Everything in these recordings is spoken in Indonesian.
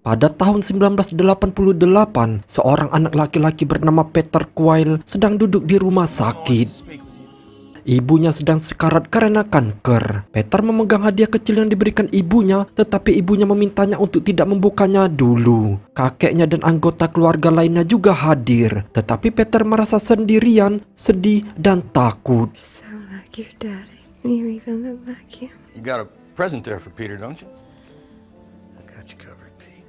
Pada tahun 1988, seorang anak laki-laki bernama Peter Quayle sedang duduk di rumah sakit. Ibunya sedang sekarat karena kanker. Peter memegang hadiah kecil yang diberikan ibunya, tetapi ibunya memintanya untuk tidak membukanya dulu. Kakeknya dan anggota keluarga lainnya juga hadir, tetapi Peter merasa sendirian, sedih, dan takut. Sound like your daddy. You even look like him. You got a present there for Peter, don't you? I got you covered, Pete.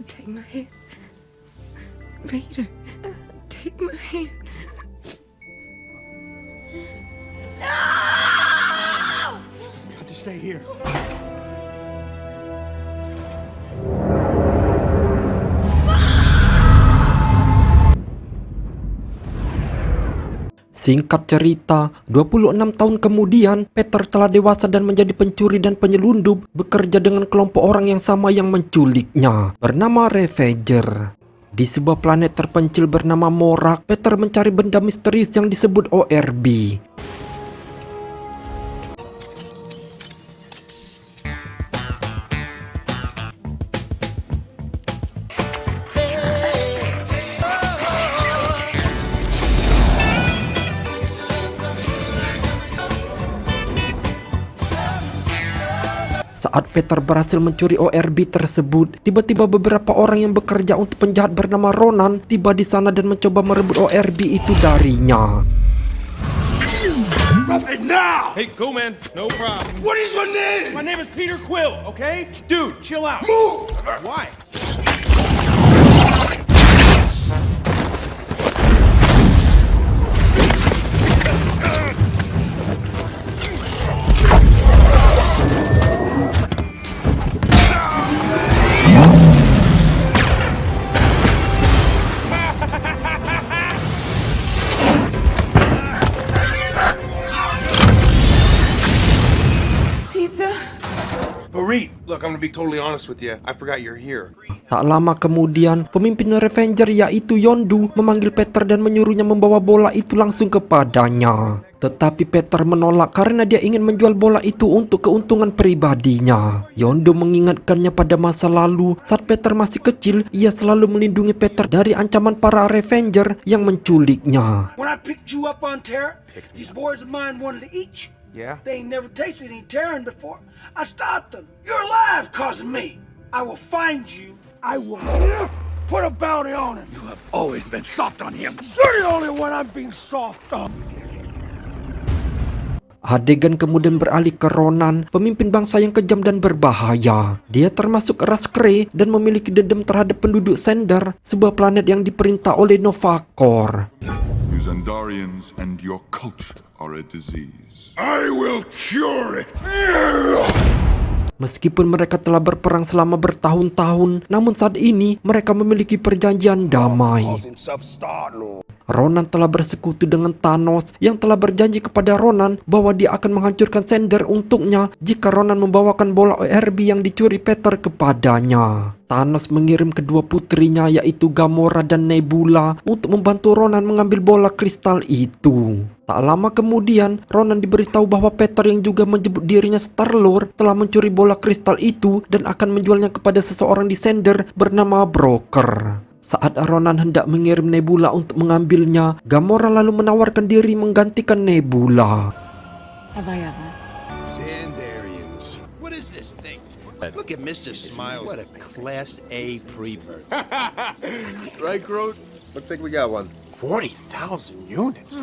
Take my hand. Peter, take my hand. Got to stay here. Singkat cerita, 26 tahun kemudian, Peter telah dewasa dan menjadi pencuri dan penyelundup, bekerja dengan kelompok orang yang sama yang menculiknya, bernama Ravager. Di sebuah planet terpencil bernama Morak, Peter mencari benda misterius yang disebut ORB. Saat Peter berhasil mencuri ORB tersebut, tiba-tiba beberapa orang yang bekerja untuk penjahat bernama Ronan tiba di sana dan mencoba merebut ORB itu darinya. Drop it now! Hey, cool, man. No problem. What is your name? My name is Peter Quill, okay? Dude, chill out. Move! Why? Peter. Barit, look, I'm gonna be totally honest with you. I forgot you're here. Tak lama kemudian, pemimpin Ravager yaitu Yondu memanggil Peter dan menyuruhnya membawa bola itu langsung kepadanya. Tetapi Peter menolak karena dia ingin menjual bola itu untuk keuntungan pribadinya. Yondu mengingatkannya pada masa lalu saat Peter masih kecil, ia selalu melindungi Peter dari ancaman para Ravager yang menculiknya. When I picked you up on Terra, these boys of mine wanted to eat you. Yeah? They ain't never tasted any Terran before. I stopped them. You're alive, causing me. I will find you. I will put a bounty on him. You have always been soft on him. You're the only one I'm being soft on. Adegan kemudian beralih ke Ronan, pemimpin bangsa yang kejam dan berbahaya. Dia termasuk ras Kree dan memiliki dendam terhadap penduduk Sender, sebuah planet yang diperintah oleh Novacor. You Xandarians and your culture are a disease. I will cure it. Meskipun mereka telah berperang selama bertahun-tahun, namun saat ini mereka memiliki perjanjian damai. Ronan telah bersekutu dengan Thanos yang telah berjanji kepada Ronan bahwa dia akan menghancurkan Sender untuknya jika Ronan membawakan bola ORB yang dicuri Peter kepadanya. Thanos mengirim kedua putrinya yaitu Gamora dan Nebula untuk membantu Ronan mengambil bola kristal itu. Tak lama kemudian, Ronan diberitahu bahwa Peter yang juga menyebut dirinya Star-Lord telah mencuri bola kristal itu dan akan menjualnya kepada seseorang di Sender bernama Broker. Saat Ronan hendak mengirim Nebula untuk mengambilnya, Gamora lalu menawarkan diri menggantikan Nebula. Have I ever? Xandarians. What is this thing? Look at Mr. Smiles. What a Class A prevert. Right, Groot? Looks like we got one. 40,000 units.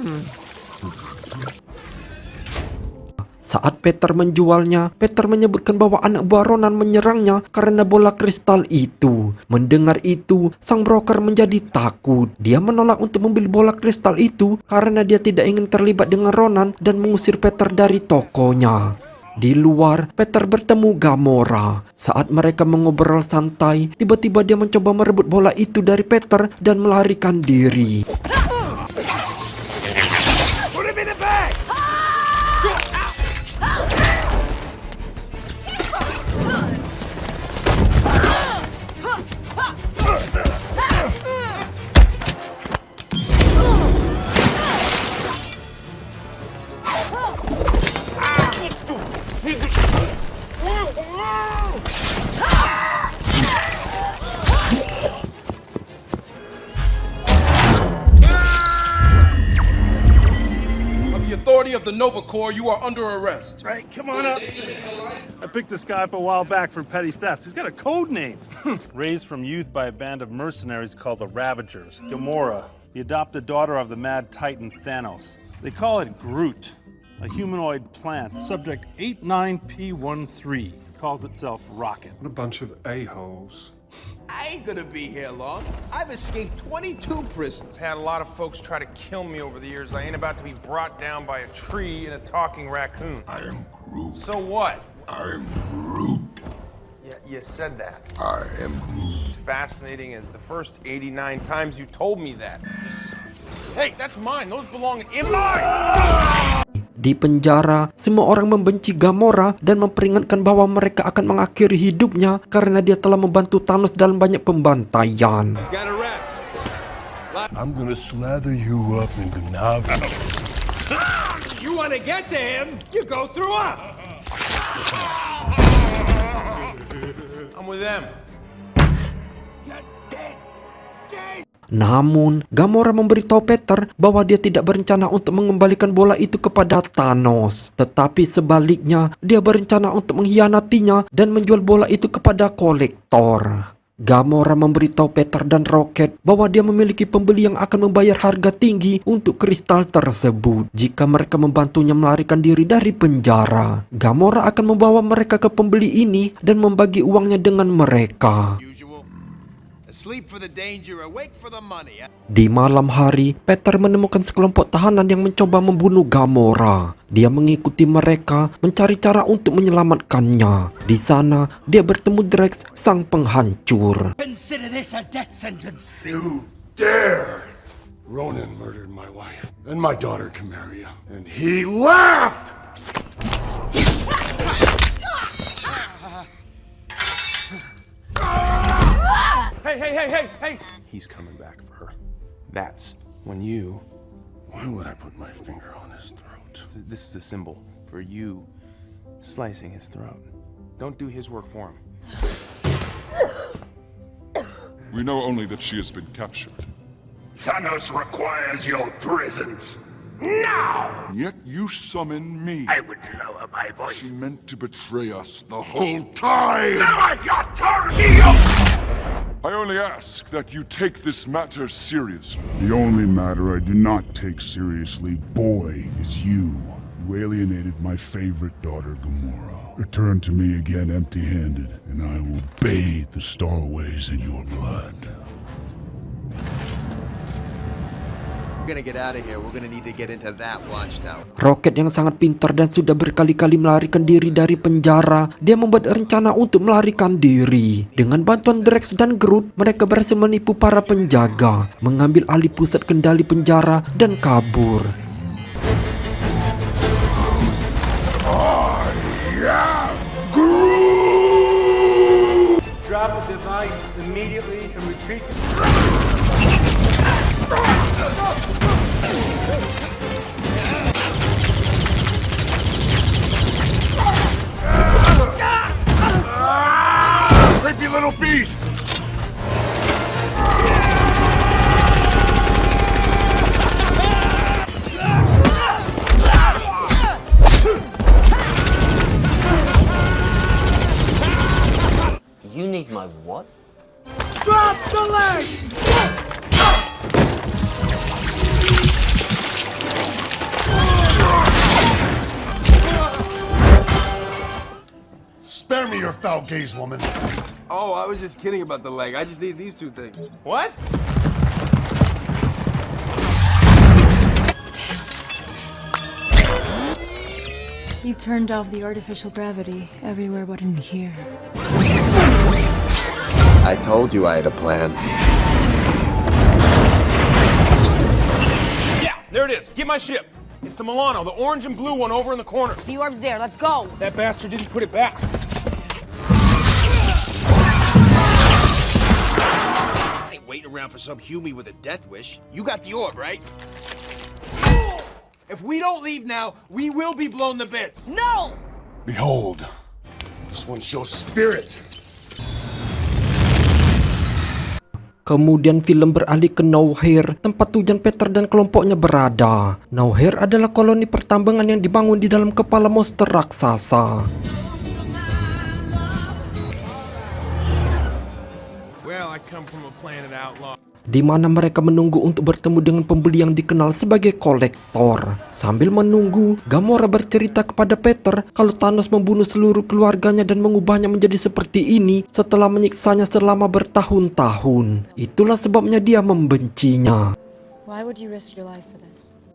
Saat Peter menjualnya, Peter menyebutkan bahwa anak buah Ronan menyerangnya karena bola kristal itu. Mendengar itu, sang broker menjadi takut. Dia menolak untuk membeli bola kristal itu karena dia tidak ingin terlibat dengan Ronan dan mengusir Peter dari tokonya. Di luar, Peter bertemu Gamora. Saat mereka mengobrol santai, tiba-tiba dia mencoba merebut bola itu dari Peter dan melarikan diri. Put him in the bag. Nova Corps, you are under arrest. Right, come on up. I picked this guy up a while back for petty thefts. He's got a code name. Raised from youth by a band of mercenaries called the Ravagers. Gamora, the adopted daughter of the mad titan Thanos. They call it Groot, a humanoid plant. Subject 89P13 calls itself Rocket. What a bunch of a-holes. I ain't gonna be here long. I've escaped 22 prisons. Had a lot of folks try to kill me over the years. I ain't about to be brought down by a tree and a talking raccoon. I am Groot. So what? I am Groot. Yeah, you said that. I am Groot. It's fascinating as the first 89 times you told me that. Hey, that's mine. Those belong in mine! Di penjara, semua orang membenci Gamora dan memperingatkan bahwa mereka akan mengakhiri hidupnya karena dia telah membantu Thanos dalam banyak pembantaian. I'm gonna slather you up into Navi. You wanna get to him, you go through us. I'm with them. Namun, Gamora memberitahu Peter bahwa dia tidak berencana untuk mengembalikan bola itu kepada Thanos. Tetapi sebaliknya, dia berencana untuk mengkhianatinya dan menjual bola itu kepada kolektor. Gamora memberitahu Peter dan Rocket bahwa dia memiliki pembeli yang akan membayar harga tinggi untuk kristal tersebut jika mereka membantunya melarikan diri dari penjara. Gamora akan membawa mereka ke pembeli ini dan membagi uangnya dengan mereka. Sleep for the danger, awake for the money. Di malam hari, Peter menemukan sekelompok tahanan yang mencoba membunuh Gamora. Dia mengikuti mereka, mencari cara untuk menyelamatkannya. Di sana, dia bertemu Drax, sang penghancur. Consider this a death sentence. You dare! Ronan murdered my wife and my daughter Camaria, and he laughed! Hey! He's coming back for her. That's when you... Why would I put my finger on his throat? This is a symbol for you slicing his throat. Don't do his work for him. We know only that she has been captured. Thanos requires your presence. Now! Yet you summon me. I would lower my voice. She meant to betray us the whole time. Lower your tone, Neo! I only ask that you take this matter seriously. The only matter I do not take seriously, boy, is you. You alienated my favorite daughter, Gamora. Return to me again empty-handed, and I will bathe the Starways in your blood. We're gonna get out of here. We're gonna need to get into that watchtower. Rocket yang sangat pintar dan sudah berkali-kali melarikan diri dari penjara, dia membuat rencana untuk melarikan diri. Dengan bantuan Drax dan Groot, mereka berhasil menipu para penjaga, mengambil alih pusat kendali penjara dan kabur. Drop the device immediately and retreat to... Creepy little beast! You need my what? Drop the leg! Spare me your foul gaze, woman. Oh, I was just kidding about the leg. I just need these two things. What? You turned off the artificial gravity everywhere but in here. I told you I had a plan. Yeah, there it is. Get my ship. It's the Milano, the orange and blue one over in the corner. The orb's there. Let's go. That bastard didn't put it back. I ain't waiting around for some Huey with a death wish. You got the orb, right? If we don't leave now, we will be blown to bits. No! Behold, this one shows spirit. Kemudian film beralih ke Nowhere, tempat tujuan Peter dan kelompoknya berada. Nowhere adalah koloni pertambangan yang dibangun di dalam kepala monster raksasa. Well, I come from a planet outlaw. Di mana mereka menunggu untuk bertemu dengan pembeli yang dikenal sebagai kolektor. Sambil menunggu, Gamora bercerita kepada Peter kalau Thanos membunuh seluruh keluarganya dan mengubahnya menjadi seperti ini setelah menyiksanya selama bertahun-tahun. Itulah sebabnya dia membencinya. Why would you risk your life for this?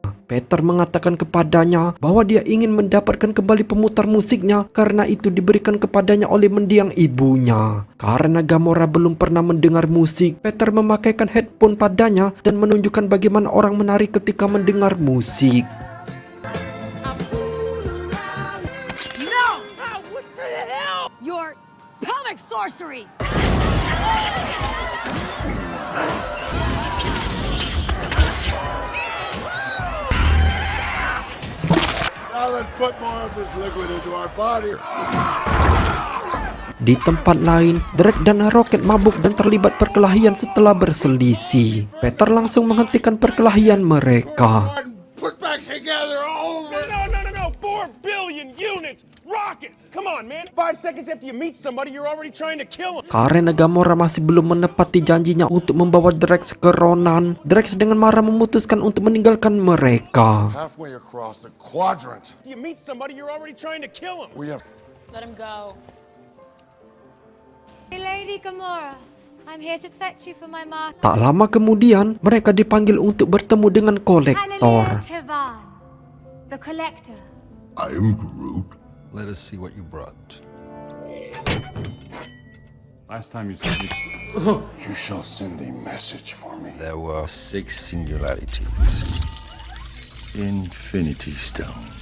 Peter mengatakan kepadanya bahwa dia ingin mendapatkan kembali pemutar musiknya karena itu diberikan kepadanya oleh mendiang ibunya. Karena Gamora belum pernah mendengar musik, Peter memakaikan headphone padanya dan menunjukkan bagaimana orang menari ketika mendengar musik. No! What the hell? Your pelvic sorcery! Now let's put more of this liquid into our body. Di tempat lain, Drake dan Rocket mabuk dan terlibat perkelahian setelah berselisih. Peter langsung menghentikan perkelahian mereka. Put back together over. No. 4 billion units. Rocket. Come on, man. 5 seconds after you meet somebody, you're already trying to kill him. Karena Gamora masih belum menepati janjinya untuk membawa Drax ke Ronan, Drax dengan marah memutuskan untuk meninggalkan mereka. Halfway across the quadrant. If you meet somebody, you're already trying to kill him. We have Let him go. Hey, Lady Gamora. I'm here to fetch you for my mark. Tak lama kemudian, mereka dipanggil untuk bertemu dengan kolektor. Tivan, the collector. I am Groot. Let us see what you brought. Last time you sent me. You shall send a message for me. There were 6 singularities. Infinity Stones.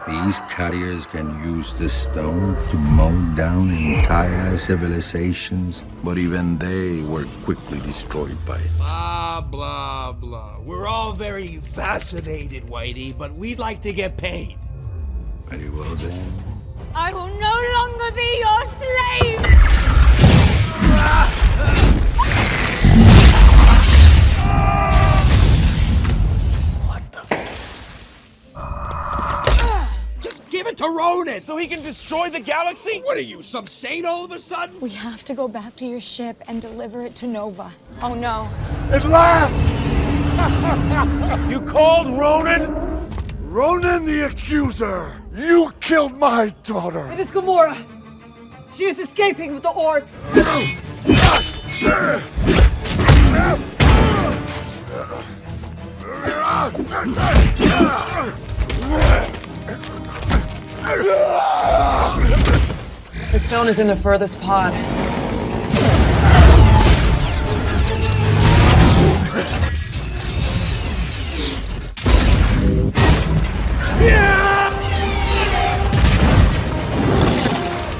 These carriers can use the stone to mow down entire civilizations, but even they were quickly destroyed by it. Blah, blah, blah. We're all very fascinated, Whitey, but we'd like to get paid. Very well then. I will no longer be your slave. Give it to Ronan! So he can destroy the galaxy? What are you, some saint all of a sudden? We have to go back to your ship and deliver it to Nova. Oh no. At last! You called Ronan? Ronan the Accuser! You killed my daughter! It is Gamora. She is escaping with the orb. The stone is in the furthest pod.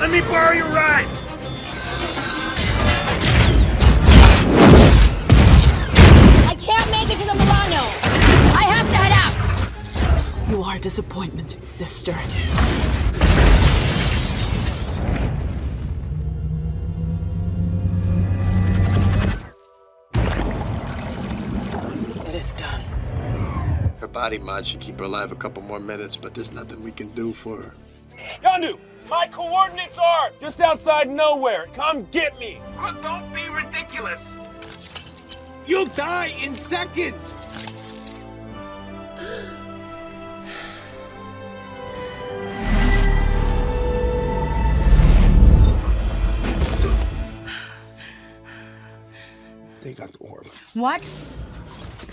Let me borrow your ride. I can't make it to the Milano. I have to head out. You are a disappointment, sister. It is done. Her body mod should keep her alive a couple more minutes, but there's nothing we can do for her. Yondu, my coordinates are just outside nowhere. Come get me. Don't be ridiculous! You'll die in seconds! They got the orb. What?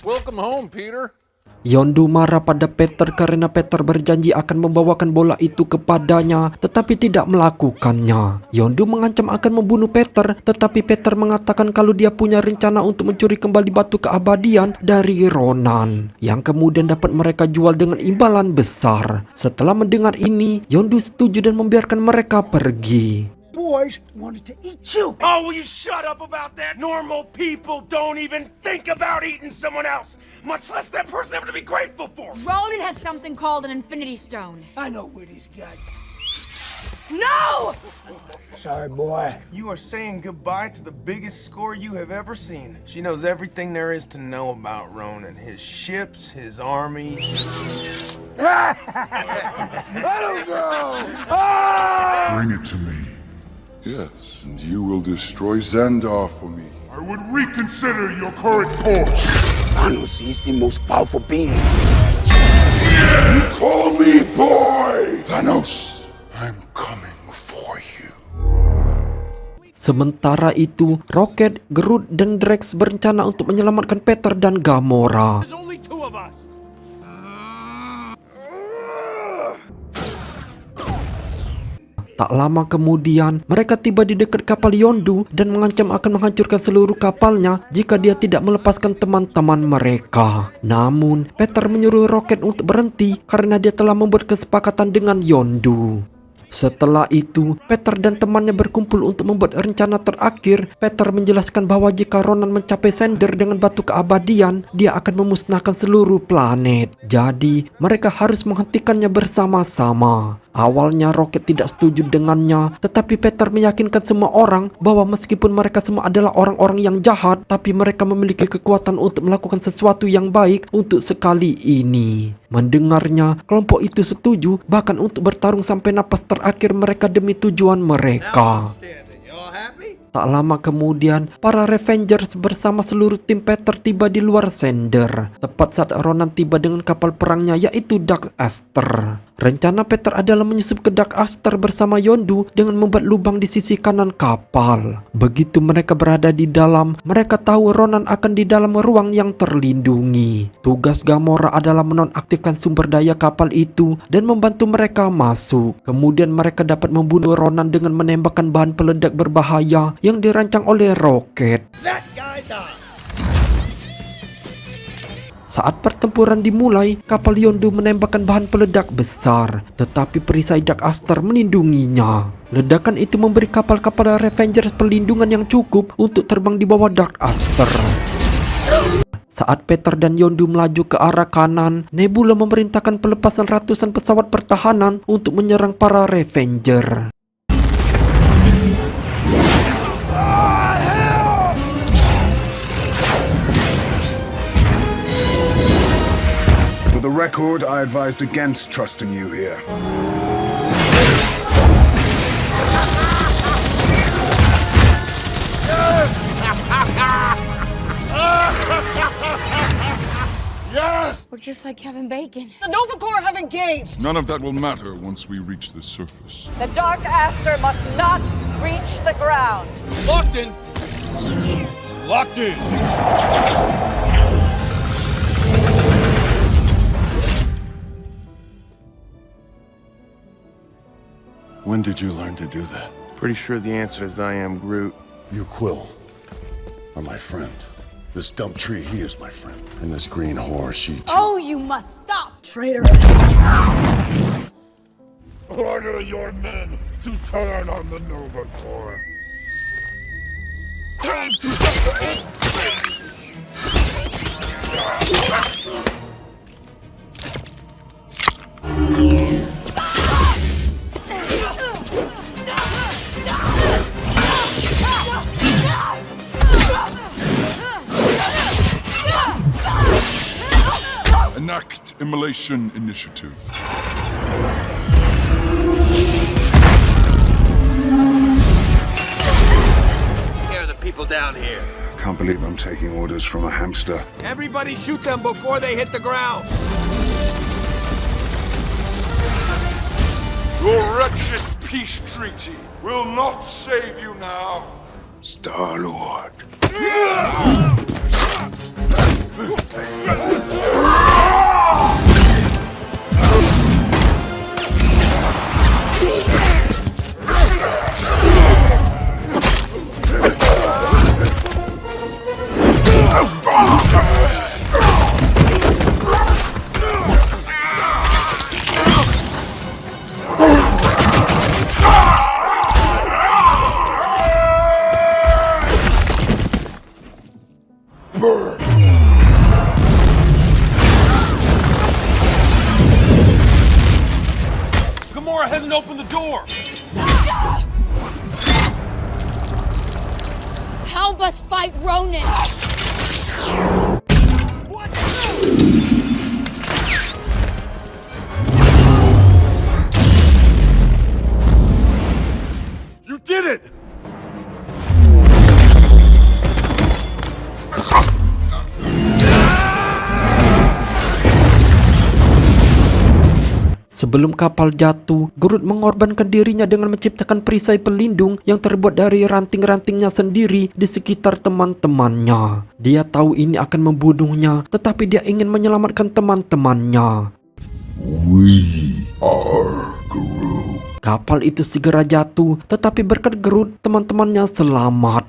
Welcome home, Peter. Yondu marah pada Peter karena Peter berjanji akan membawakan bola itu kepadanya, tetapi tidak melakukannya. Yondu mengancam akan membunuh Peter, tetapi Peter mengatakan kalau dia punya rencana untuk mencuri kembali batu keabadian dari Ronan, yang kemudian dapat mereka jual dengan imbalan besar. Setelah mendengar ini, Yondu setuju dan membiarkan mereka pergi. Boys wanted to eat you. Oh, will you shut up about that? Normal people don't even think about eating someone else, much less that person having to be grateful for. Ronan has something called an Infinity Stone. I know where he's got. No! Sorry, boy. You are saying goodbye to the biggest score you have ever seen. She knows everything there is to know about Ronan. His ships, his army. Let him go! Ah! Bring it to me. Yes, and you will destroy Xandar for me. I would reconsider your current course. Thanos is the most powerful being. You call me boy! Thanos, I'm coming for you. Sementara itu, Rocket, Groot, dan Drax berencana untuk menyelamatkan Peter dan Gamora. There's only two of us. Tak lama kemudian, mereka tiba di dekat kapal Yondu dan mengancam akan menghancurkan seluruh kapalnya jika dia tidak melepaskan teman-teman mereka. Namun, Peter menyuruh Rocket untuk berhenti karena dia telah membuat kesepakatan dengan Yondu. Setelah itu, Peter dan temannya berkumpul untuk membuat rencana terakhir. Peter menjelaskan bahwa jika Ronan mencapai sender dengan batu keabadian, dia akan memusnahkan seluruh planet. Jadi, mereka harus menghentikannya bersama-sama. Awalnya Rocket tidak setuju dengannya, tetapi Peter meyakinkan semua orang bahwa meskipun mereka semua adalah orang-orang yang jahat, tapi mereka memiliki kekuatan untuk melakukan sesuatu yang baik untuk sekali ini. Mendengarnya, kelompok itu setuju bahkan untuk bertarung sampai napas terakhir mereka demi tujuan mereka. Tak lama kemudian, para Revengers bersama seluruh tim Peter tiba di luar sender. Tepat saat Ronan tiba dengan kapal perangnya, yaitu Dark Aster. Rencana Peter adalah menyusup ke Dark Aster bersama Yondu dengan membuat lubang di sisi kanan kapal. Begitu mereka berada di dalam, mereka tahu Ronan akan di dalam ruang yang terlindungi. Tugas Gamora adalah menonaktifkan sumber daya kapal itu dan membantu mereka masuk. Kemudian mereka dapat membunuh Ronan dengan menembakkan bahan peledak berbahaya yang dirancang oleh Rocket. That guy's on. Saat pertempuran dimulai, kapal Yondu menembakkan bahan peledak besar, tetapi perisai Dark Aster melindunginya. Ledakan itu memberi kapal-kapal Revengers perlindungan yang cukup untuk terbang di bawah Dark Aster. Saat Peter dan Yondu melaju ke arah kanan, Nebula memerintahkan pelepasan ratusan pesawat pertahanan untuk menyerang para Revenger. For the record, I advised against trusting you here. Yes! We're just like Kevin Bacon. The Nova Corps have engaged. None of that will matter once we reach the surface. The Dark Aster must not reach the ground. Locked in. Locked in. When did you learn to do that? Pretty sure the answer is I am Groot. You, Quill, are my friend. This dump tree, he is my friend. And this green whore, she too. Oh, you must stop! Traitor. Order your men to turn on the Nova Corps. Time to enact immolation initiative. Here are the people down here. Can't believe I'm taking orders from a hamster. Everybody shoot them before they hit the ground. Your wretched peace treaty will not save you now. Star-Lord. Gamora hasn't opened the door. help us fight Ronan. You did it! Sebelum kapal jatuh, Groot mengorbankan dirinya dengan menciptakan perisai pelindung yang terbuat dari ranting-rantingnya sendiri di sekitar teman-temannya. Dia tahu ini akan membunuhnya, tetapi dia ingin menyelamatkan teman-temannya. We are Groot. Kapal itu segera jatuh, tetapi berkat Groot, teman-temannya selamat.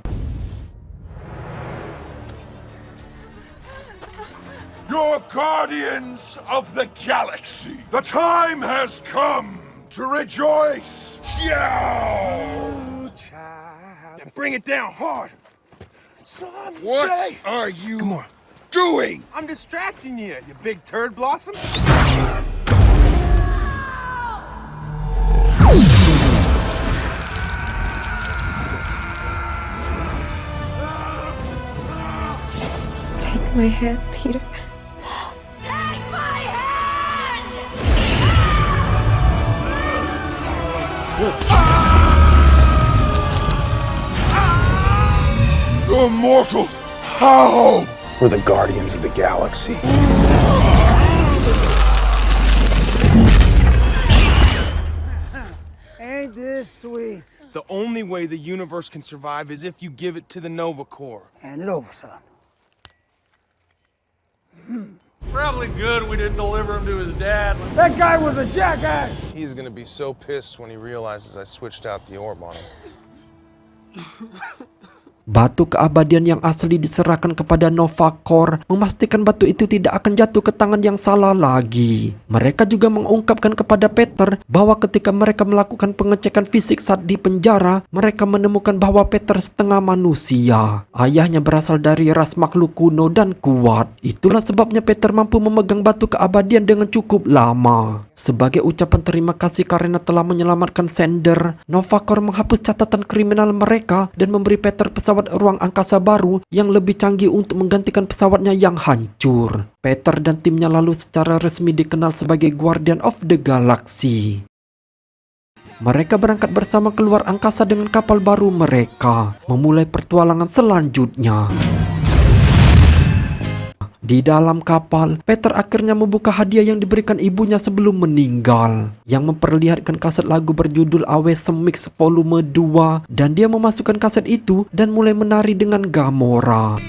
You're guardians of the galaxy. The time has come to rejoice. Yeah! And bring it down hard. What are you doing? I'm distracting you, you big turd blossom. Take my hand, Peter. Take my hand! You're mortal. How? We're the guardians of the galaxy. Ain't this sweet? The only way the universe can survive is if you give it to the Nova Corps. Hand it over, son. Probably good we didn't deliver him to his dad. That guy was a jackass! He's gonna be so pissed when he realizes I switched out the orb on him. Batu keabadian yang asli diserahkan kepada Nova Corps, memastikan batu itu tidak akan jatuh ke tangan yang salah lagi. Mereka juga mengungkapkan kepada Peter bahwa ketika mereka melakukan pengecekan fisik saat di penjara, mereka menemukan bahwa Peter setengah manusia. Ayahnya berasal dari ras makhluk kuno dan kuat. Itulah sebabnya Peter mampu memegang batu keabadian dengan cukup lama. Sebagai ucapan terima kasih karena telah menyelamatkan Xander, Nova Corps menghapus catatan kriminal mereka dan memberi Peter pesawat ruang angkasa baru yang lebih canggih untuk menggantikan pesawatnya yang hancur. Peter dan timnya lalu secara resmi dikenal sebagai Guardian of the Galaxy. Mereka berangkat bersama keluar angkasa dengan kapal baru mereka, memulai pertualangan selanjutnya. Di dalam kapal, Peter akhirnya membuka hadiah yang diberikan ibunya sebelum meninggal, yang memperlihatkan kaset lagu berjudul AWSM Mix Volume 2, dan dia memasukkan kaset itu dan mulai menari dengan Gamora.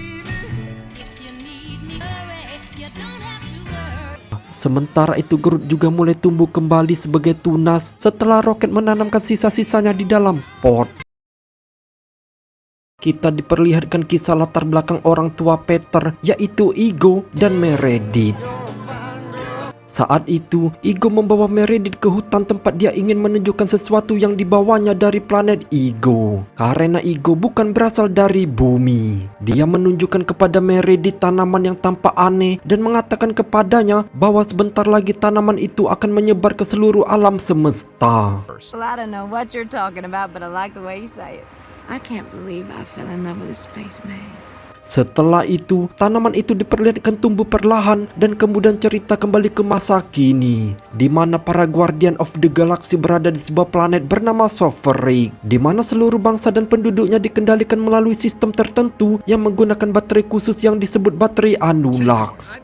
Sementara itu Groot juga mulai tumbuh kembali sebagai tunas setelah Rocket menanamkan sisa-sisanya di dalam pot. Kita diperlihatkan kisah latar belakang orang tua Peter, yaitu Ego dan Meredith. Saat itu, Ego membawa Meredith ke hutan tempat dia ingin menunjukkan sesuatu yang dibawanya dari planet Ego. Karena Ego bukan berasal dari bumi. Dia menunjukkan kepada Meredith tanaman yang tampak aneh dan mengatakan kepadanya bahwa sebentar lagi tanaman itu akan menyebar ke seluruh alam semesta. Well, I don't know what you're talking about, but I like the way you say it. I can't believe I fell in love with a spaceman. Setelah itu, tanaman itu diperlihatkan tumbuh perlahan dan kemudian cerita kembali ke masa kini, di mana para Guardian of the Galaxy berada di sebuah planet bernama Soveric, di mana seluruh bangsa dan penduduknya dikendalikan melalui sistem tertentu yang menggunakan baterai khusus yang disebut baterai Anulax.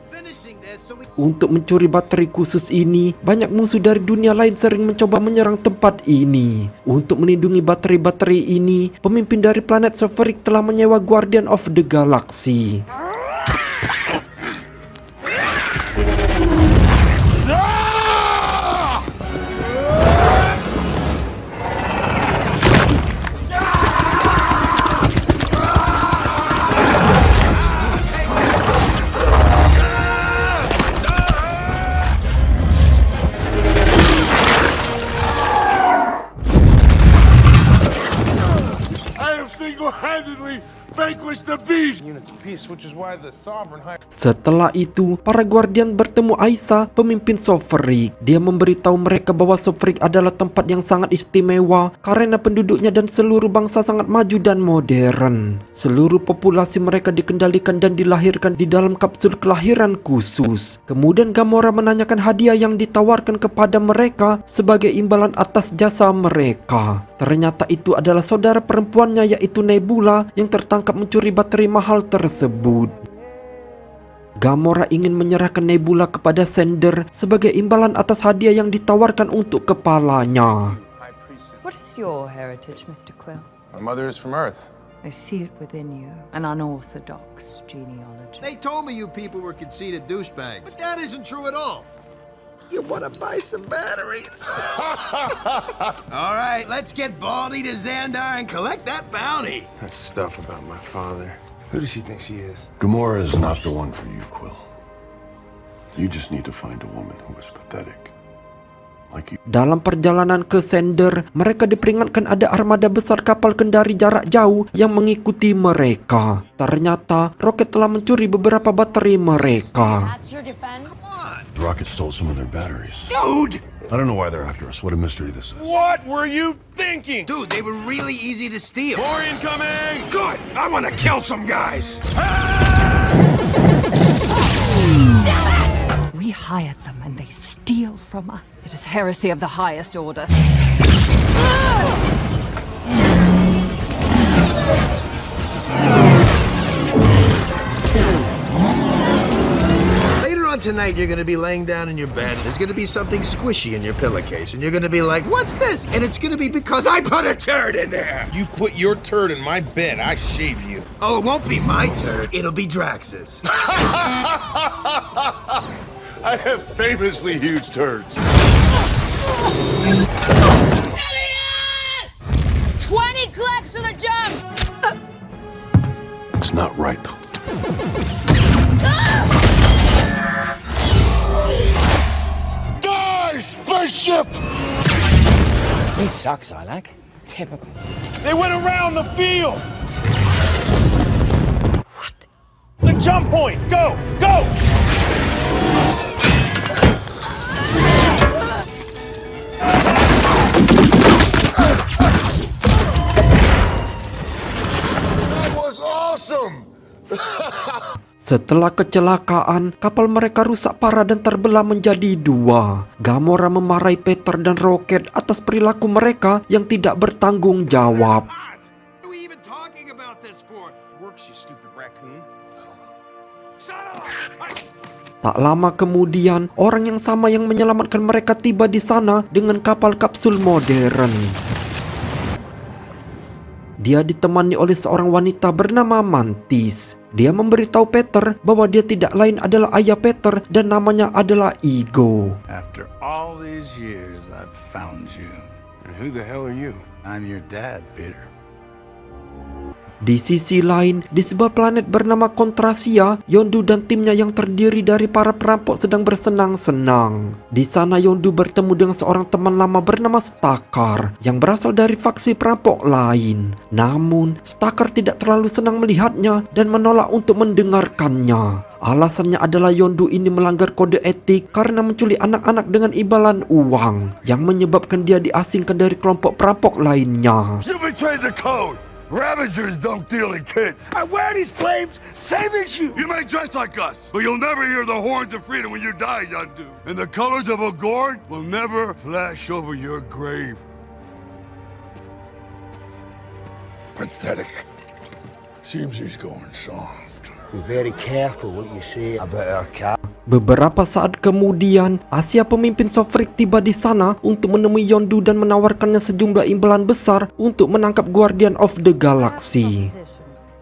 Untuk mencuri baterai khusus ini, banyak musuh dari dunia lain sering mencoba menyerang tempat ini. Untuk melindungi baterai-baterai ini, pemimpin dari planet Soveric telah menyewa Guardian of the Galaxy. Setelah itu, para Guardian bertemu Aiza, pemimpin Sovrik. Dia memberitahu mereka bahwa Sovrik adalah tempat yang sangat istimewa karena penduduknya dan seluruh bangsa sangat maju dan modern. Seluruh populasi mereka dikendalikan dan dilahirkan di dalam kapsul kelahiran khusus. Kemudian Gamora menanyakan hadiah yang ditawarkan kepada mereka sebagai imbalan atas jasa mereka. Ternyata itu adalah saudara perempuannya, yaitu Nebula, yang tertangkap mencuri baterai mahal tersebut. Gamora ingin menyerahkan Nebula kepada Sender sebagai imbalan atas hadiah yang ditawarkan untuk kepalanya. What is your heritage, Mr. Quill? My mother is from Earth. I see it within you, an unorthodox genealogy. They told me you people were conceited douchebags, but that isn't true at all. You want to buy some batteries? All right, let's get Baldy to Xandar and collect that bounty. That stuff about my father. Who does she think she is? Gamora is not the one for you, Quill. You just need to find a woman who is pathetic. Like you. Dalam perjalanan ke Sender, mereka diperingatkan ada armada besar kapal kendari jarak jauh yang mengikuti mereka. Ternyata, Rocket telah mencuri beberapa baterai mereka. That's your defense? Rocket stole some of their batteries. Dude! I don't know why they're after us. What a mystery this is. What were you thinking? Dude, they were really easy to steal. More incoming! Good! I want to kill some guys! We hired them and they steal from us. It is heresy of the highest order. Later on tonight, you're gonna be laying down in your bed. There's gonna be something squishy in your pillowcase, and you're gonna be like, "What's this?" And it's gonna be because I put a turd in there. You put your turd in my bed, I shave you. Oh, it won't be my turd. It'll be Drax's. I have famously huge turds. 20 clicks to the jump! It's not right, though. Die, spaceship! He sucks, I like. Typical. They went around the field! What? The jump point! Go! Go! That was awesome! Setelah kecelakaan, kapal mereka rusak parah dan terbelah menjadi dua. Gamora memarahi Peter dan Rocket atas perilaku mereka yang tidak bertanggung jawab. What are we even talking about this for? Works, you stupid raccoon. Shut up! Tak lama kemudian, orang yang sama yang menyelamatkan mereka tiba di sana dengan kapal kapsul modern. Dia ditemani oleh seorang wanita bernama Mantis. Dia memberitahu Peter bahwa dia tidak lain adalah ayah Peter dan namanya adalah Ego. After all these years, I've found you. And who the hell are you? I'm your dad, Peter. Di sisi lain, di sebuah planet bernama Contrasia, Yondu dan timnya yang terdiri dari para perampok sedang bersenang-senang. Di sana Yondu bertemu dengan seorang teman lama bernama Stakar yang berasal dari faksi perampok lain. Namun, Stakar tidak terlalu senang melihatnya dan menolak untuk mendengarkannya. Alasannya adalah Yondu ini melanggar kode etik karena menculik anak-anak dengan imbalan uang yang menyebabkan dia diasingkan dari kelompok perampok lainnya. You betrayed the code! Ravagers don't deal in kids! I wear these flames, same as you! You may dress like us, but you'll never hear the horns of freedom when you die, Yondu. And the colors of a gourd will never flash over your grave. Pathetic. Seems he's going soft. Be very careful what you say about our cat. Beberapa saat kemudian, Asia pemimpin Sovrik tiba di sana untuk menemui Yondu dan menawarkannya sejumlah imbalan besar untuk menangkap Guardian of the Galaxy.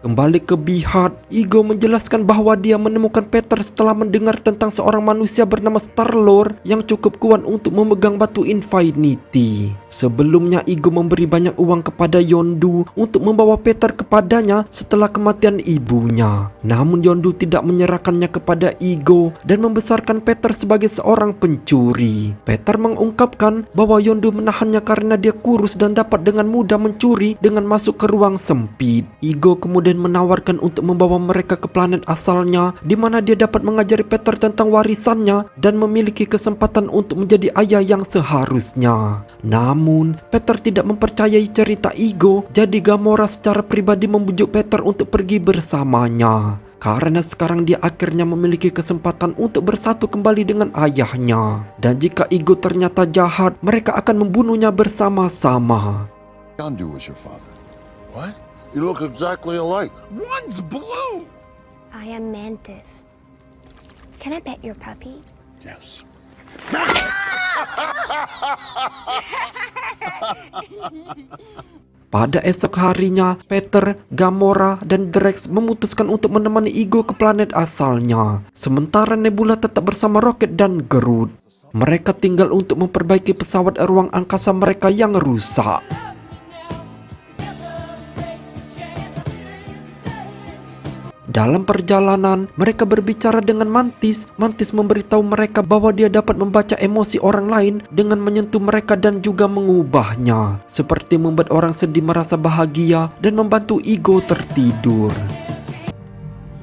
Kembali ke Bihad, Ego menjelaskan bahwa dia menemukan Peter setelah mendengar tentang seorang manusia bernama Star-Lord yang cukup kuat untuk memegang batu Infinity. Sebelumnya Ego memberi banyak uang kepada Yondu untuk membawa Peter kepadanya setelah kematian ibunya. Namun Yondu tidak menyerahkannya kepada Ego dan membesarkan Peter sebagai seorang pencuri. Peter mengungkapkan bahwa Yondu menahannya karena dia kurus dan dapat dengan mudah mencuri dengan masuk ke ruang sempit. Ego kemudian dan menawarkan untuk membawa mereka ke planet asalnya, di mana dia dapat mengajari Peter tentang warisannya dan memiliki kesempatan untuk menjadi ayah yang seharusnya. Namun, Peter tidak mempercayai cerita Ego, jadi Gamora secara pribadi membujuk Peter untuk pergi bersamanya. Karena sekarang dia akhirnya memiliki kesempatan untuk bersatu kembali dengan ayahnya. Dan jika Ego ternyata jahat, mereka akan membunuhnya bersama-sama. Yondu was your father. What? You look exactly alike. One's blue! I am Mantis. Can I pet your puppy? Yes. Pada esok harinya, Peter, Gamora, dan Drax memutuskan untuk menemani Ego ke planet asalnya. Sementara Nebula tetap bersama Rocket dan Groot. Mereka tinggal untuk memperbaiki pesawat ruang angkasa mereka yang rusak. Dalam perjalanan, mereka berbicara dengan Mantis. Mantis memberitahu mereka bahwa dia dapat membaca emosi orang lain dengan menyentuh mereka dan juga mengubahnya, seperti membuat orang sedih merasa bahagia dan membantu Ego tertidur.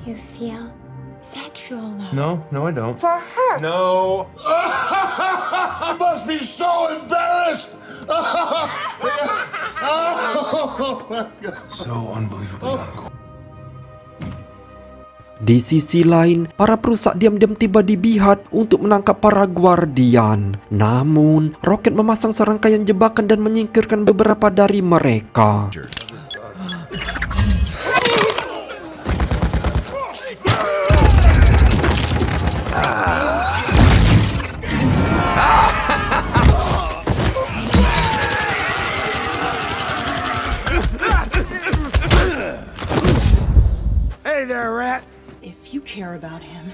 You feel sexual love. No, I don't. For her. No. I must be so embarrassed. So unbelievably uncool. Di sisi lain, para perusak diam-diam tiba di Bihat untuk menangkap para Guardian. Namun, Rocket memasang serangkaian jebakan dan menyingkirkan beberapa dari mereka. Hey there, Rat. If you care about him,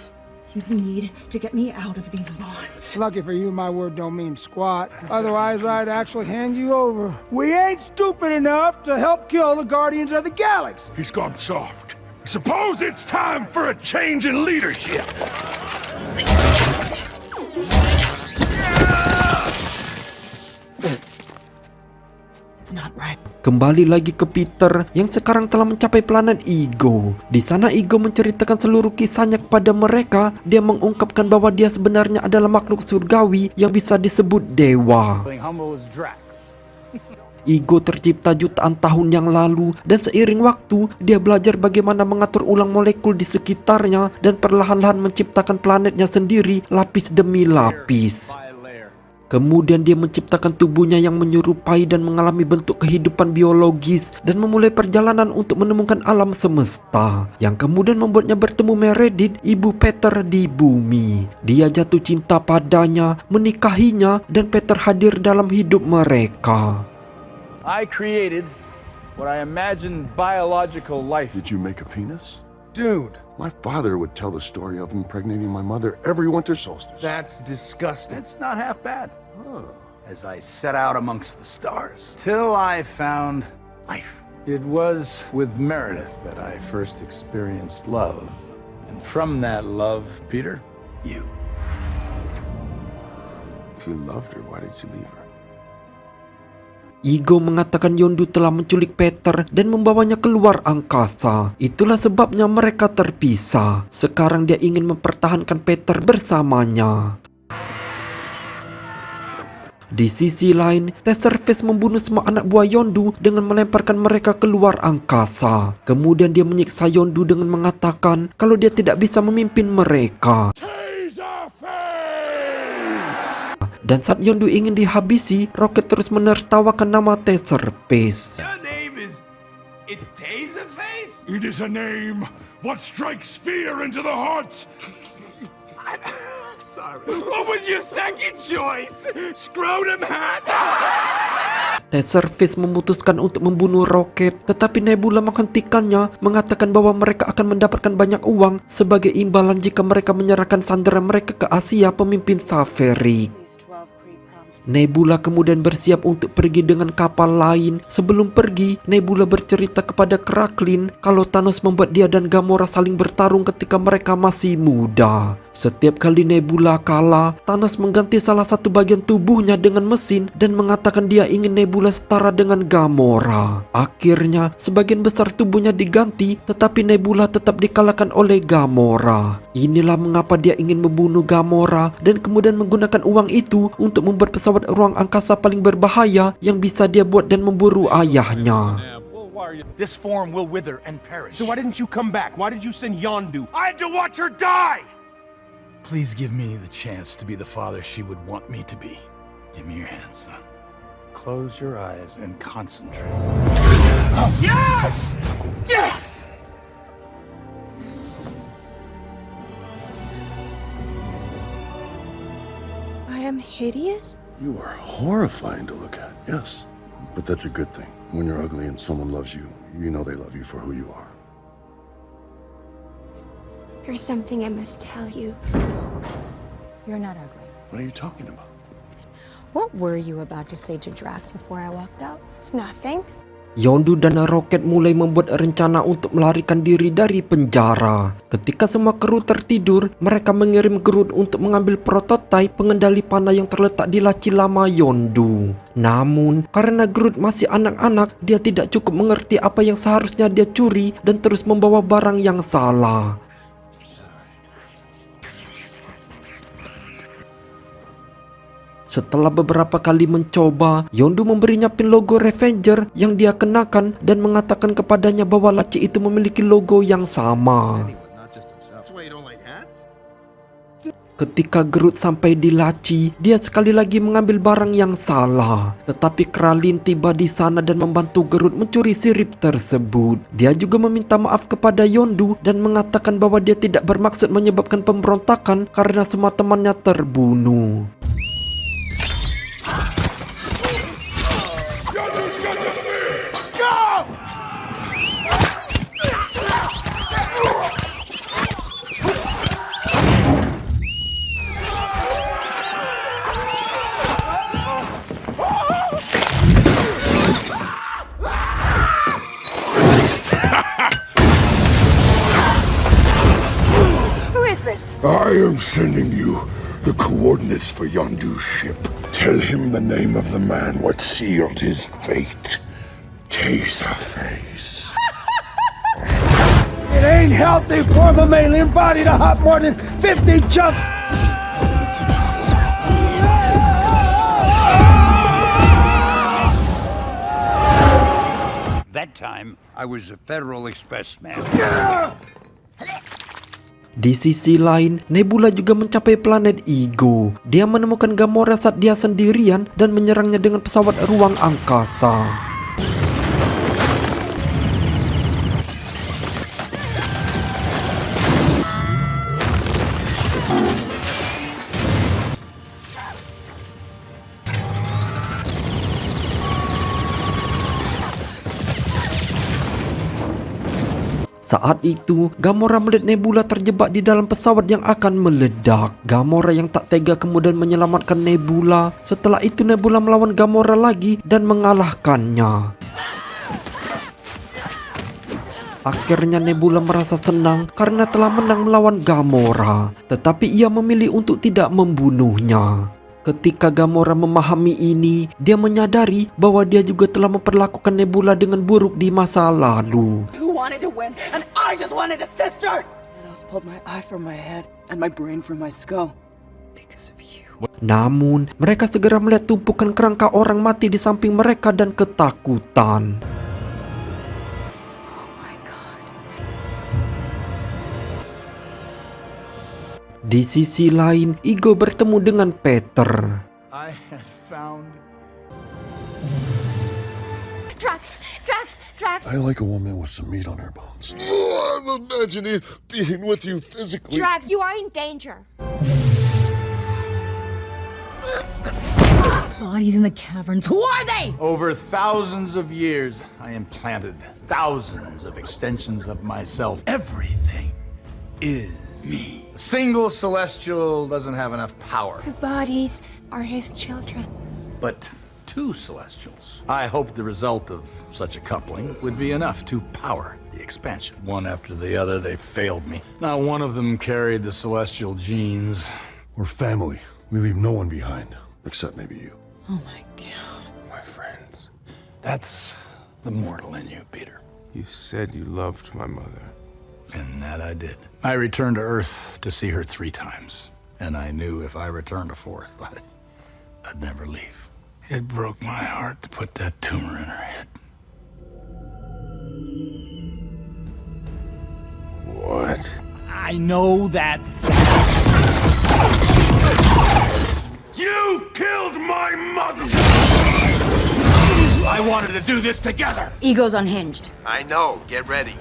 you need to get me out of these bonds. Lucky for you, my word don't mean squat. Otherwise, I'd actually hand you over. We ain't stupid enough to help kill the Guardians of the Galaxy. He's gone soft. Suppose it's time for a change in leadership. It's not right. Kembali lagi ke Peter yang sekarang telah mencapai planet Ego. Di sana Ego menceritakan seluruh kisahnya kepada mereka. Dia mengungkapkan bahwa dia sebenarnya adalah makhluk surgawi yang bisa disebut dewa. Ego tercipta jutaan tahun yang lalu dan seiring waktu dia belajar bagaimana mengatur ulang molekul di sekitarnya dan perlahan-lahan menciptakan planetnya sendiri lapis demi lapis. Kemudian dia menciptakan tubuhnya yang menyerupai dan mengalami bentuk kehidupan biologis dan memulai perjalanan untuk menemukan alam semesta, yang kemudian membuatnya bertemu Meredith, ibu Peter di bumi. Dia jatuh cinta padanya, menikahinya, dan Peter hadir dalam hidup mereka. I created what I imagined biological life. Did you make a penis? Dude, My father would tell the story of impregnating my mother every winter solstice. that's disgusting. It's not half bad. As I set out amongst the stars, till I found life. It was with Meredith that I first experienced love. And from that love, Peter, you. If you loved her, why did you leave her? Ego mengatakan Yondu telah menculik Peter dan membawanya keluar angkasa. Itulah sebabnya mereka terpisah. Sekarang dia ingin mempertahankan Peter bersamanya. Di sisi lain, Taserface membunuh semua anak buah Yondu dengan melemparkan mereka keluar angkasa. Kemudian dia menyiksa Yondu dengan mengatakan kalau dia tidak bisa memimpin mereka. Dan saat Yondu ingin dihabisi, Rocket terus menertawakan nama Taserface. Your name is... It's Taserface? It is a name. What strikes fear into the hearts? Sorry. What was your second choice? Scrotum hat? Taserface memutuskan untuk membunuh Rocket, tetapi Nebula menghentikannya, mengatakan bahwa mereka akan mendapatkan banyak uang sebagai imbalan jika mereka menyerahkan sandera mereka ke Asia, pemimpin Safarik. Nebula kemudian bersiap untuk pergi dengan kapal lain. Sebelum pergi, Nebula bercerita kepada Cracklin kalau Thanos membuat dia dan Gamora saling bertarung ketika mereka masih muda. Setiap kali Nebula kalah, Thanos mengganti salah satu bagian tubuhnya dengan mesin dan mengatakan dia ingin Nebula setara dengan Gamora. Akhirnya, sebagian besar tubuhnya diganti, tetapi Nebula tetap dikalahkan oleh Gamora. Inilah mengapa dia ingin membunuh Gamora dan kemudian menggunakan uang itu untuk membuat pesawat ruang angkasa paling berbahaya yang bisa dia buat dan memburu ayahnya. This form will wither and perish. So why didn't you come back? Why did you send Yondu? I had to watch her die! Please give me the chance to be the father she would want me to be. Give me your hand, son. Close your eyes and concentrate. Yes! Yes! I am hideous? You are horrifying to look at, yes. But that's a good thing. When you're ugly and someone loves you, you know they love you for who you are. There's something I must tell you. You're not ugly. What are you talking about? What were you about to say to Drax before I walked out? Nothing. Yondu dan Rocket mulai membuat rencana untuk melarikan diri dari penjara. Ketika semua kru tertidur, mereka mengirim Groot untuk mengambil prototipe pengendali panah yang terletak di laci lama Yondu. Namun, karena Groot masih anak-anak, dia tidak cukup mengerti apa yang seharusnya dia curi dan terus membawa barang yang salah. Setelah beberapa kali mencoba, Yondu memberinya pin logo Revenger yang dia kenakan dan mengatakan kepadanya bahwa laci itu memiliki logo yang sama. Ketika Groot sampai di laci, dia sekali lagi mengambil barang yang salah. Tetapi Kralin tiba di sana dan membantu Groot mencuri sirip tersebut. Dia juga meminta maaf kepada Yondu dan mengatakan bahwa dia tidak bermaksud menyebabkan pemberontakan karena semua temannya terbunuh. I am sending you the coordinates for Yondu's ship. Tell him the name of the man what sealed his fate. Taserface. It ain't healthy for a mammalian body to hop more than 50 jumps. That time, I was a Federal Express man. Di sisi lain, Nebula juga mencapai planet Ego. Dia menemukan Gamora saat dia sendirian dan menyerangnya dengan pesawat ruang angkasa. Saat itu, Gamora melihat Nebula terjebak di dalam pesawat yang akan meledak. Gamora yang tak tega kemudian menyelamatkan Nebula. Setelah itu Nebula melawan Gamora lagi dan mengalahkannya. Akhirnya Nebula merasa senang karena telah menang melawan Gamora. Tetapi ia memilih untuk tidak membunuhnya. Ketika Gamora memahami ini, dia menyadari bahwa dia juga telah memperlakukan Nebula dengan buruk di masa lalu. Who wanted to win, and I just wanted a sister! Thanos pulled my eye from my head and my brain from my skull. Because of you. Namun, mereka segera melihat tumpukan kerangka orang mati di samping mereka dan ketakutan. Di sisi lain, Ego bertemu dengan Peter. I have found... Drax! I like a woman with some meat on her bones. Oh, I'm imagining being with you physically. Drax, you are in danger. Bodies in the caverns. Who are they? Over thousands of years, I implanted thousands of extensions of myself. Everything is me. A single celestial doesn't have enough power. Our bodies are his children. but 2 Celestials. I hoped the result of such a coupling would be enough to power the expansion. One after the other, they failed me. Not one of them carried the Celestial genes. We're family. We leave no one behind, except maybe you. Oh my god. My friends. That's the mortal in you, Peter. You said you loved my mother. And that I did. I returned to Earth to see her 3 times. And I knew if I returned a 4th, I'd never leave. It broke my heart to put that tumor in her head. What? I know that's... You killed my mother! I wanted to do this together! Ego's unhinged. I know. Get ready.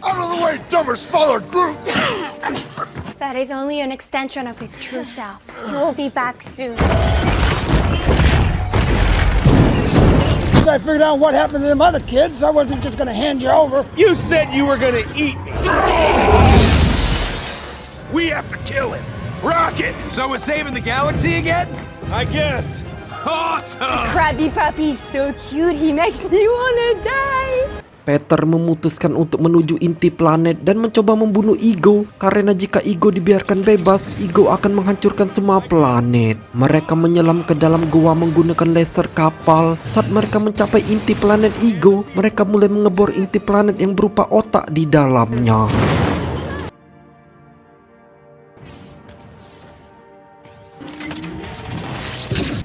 Out of the way, dumber, smaller group! That is only an extension of his true self. He will be back soon. I figured out what happened to them other kids. I wasn't just gonna hand you over. You said you were gonna eat me! We have to kill him! Rocket! So we're saving the galaxy again? I guess. Awesome! Krabby Puppy is so cute, he makes me wanna die. Peter memutuskan untuk menuju inti planet dan mencoba membunuh Ego karena jika Ego dibiarkan bebas, Ego akan menghancurkan semua planet. Mereka menyelam ke dalam gua menggunakan laser kapal. Saat mereka mencapai inti planet Ego, mereka mulai mengebor inti planet yang berupa otak di dalamnya.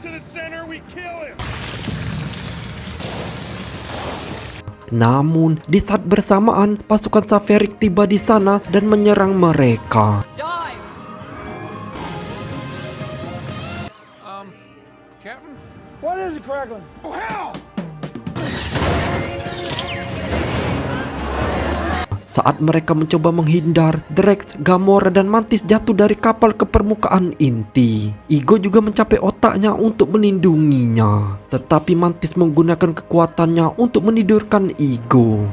To the center, we kill him! Namun, di saat bersamaan, pasukan Safarik tiba di sana dan menyerang mereka. Captain? What is it, Kraglin? Oh, hell! Saat mereka mencoba menghindar, Drax, Gamora, dan Mantis jatuh dari kapal ke permukaan inti. Ego juga mencapai otaknya untuk melindunginya. Tetapi Mantis menggunakan kekuatannya untuk menidurkan Ego.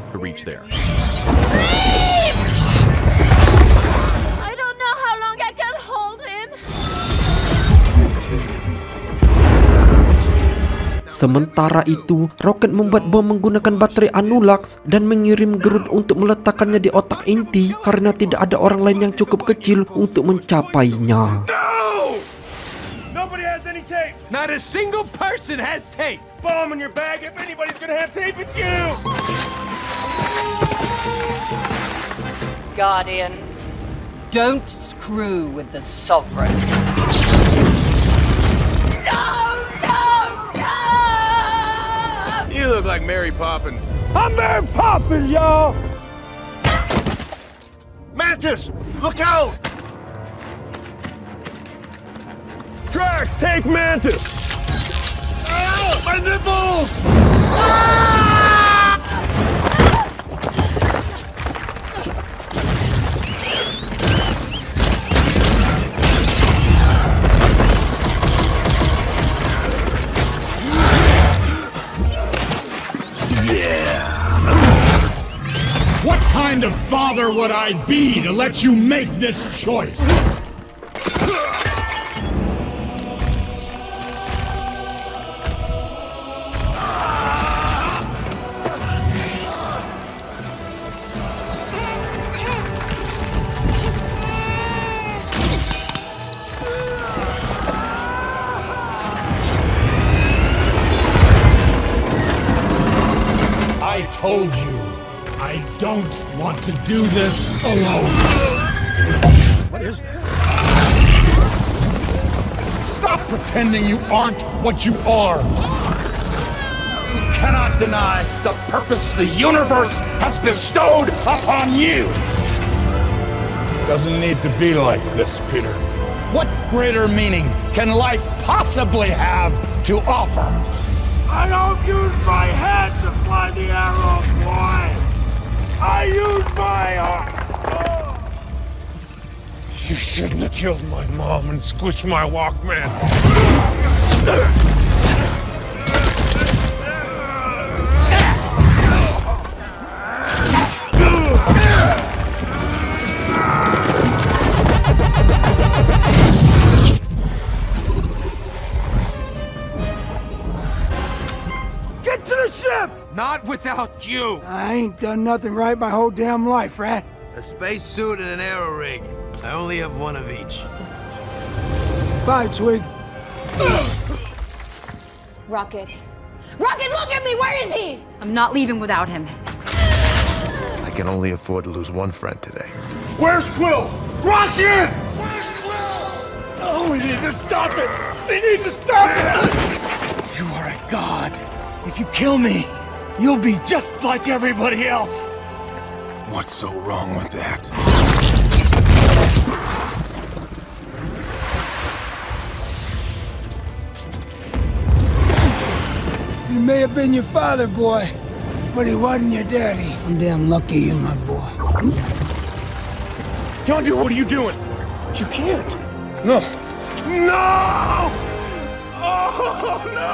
I don't know how long I can hold him. Sementara itu, Rocket membuat bom menggunakan baterai Anulax dan mengirim Groot untuk meletakkannya di otak inti karena tidak ada orang lain yang cukup kecil untuk mencapainya. No! Nobody has any tape! Not a single person has tape! Bomb in your bag, if anybody's gonna have tape, it's you! Guardians, don't screw with the Sovereign. You look like Mary Poppins. I'm Mary Poppins, y'all! Mantis! Look out! Drax, take Mantis! Ow! My nipples! What kind of father would I be to let you make this choice? I told you, I don't want to do this alone. What is that? Stop pretending you aren't what you are. You cannot deny the purpose the universe has bestowed upon you. Doesn't need to be like this, Peter. What greater meaning can life possibly have to offer? I don't use my head to fly the arrow, boy! I use my heart! You shouldn't have killed my mom and squished my Walkman. about you? I ain't done nothing right my whole damn life, Rat. A space suit and an aero rig. I only have one of each. Bye, Twig. Rocket. Rocket, look at me! Where is he? I'm not leaving without him. I can only afford to lose one friend today. Where's Quill? Rocket! Where's Quill? Oh, we need to stop it! We need to stop it! You are a god. If you kill me, you'll be just like everybody else. What's so wrong with that? He may have been your father, boy, but he wasn't your daddy. I'm damn lucky you're my boy. Yondu, what are you doing? You can't. No. No! Oh, no!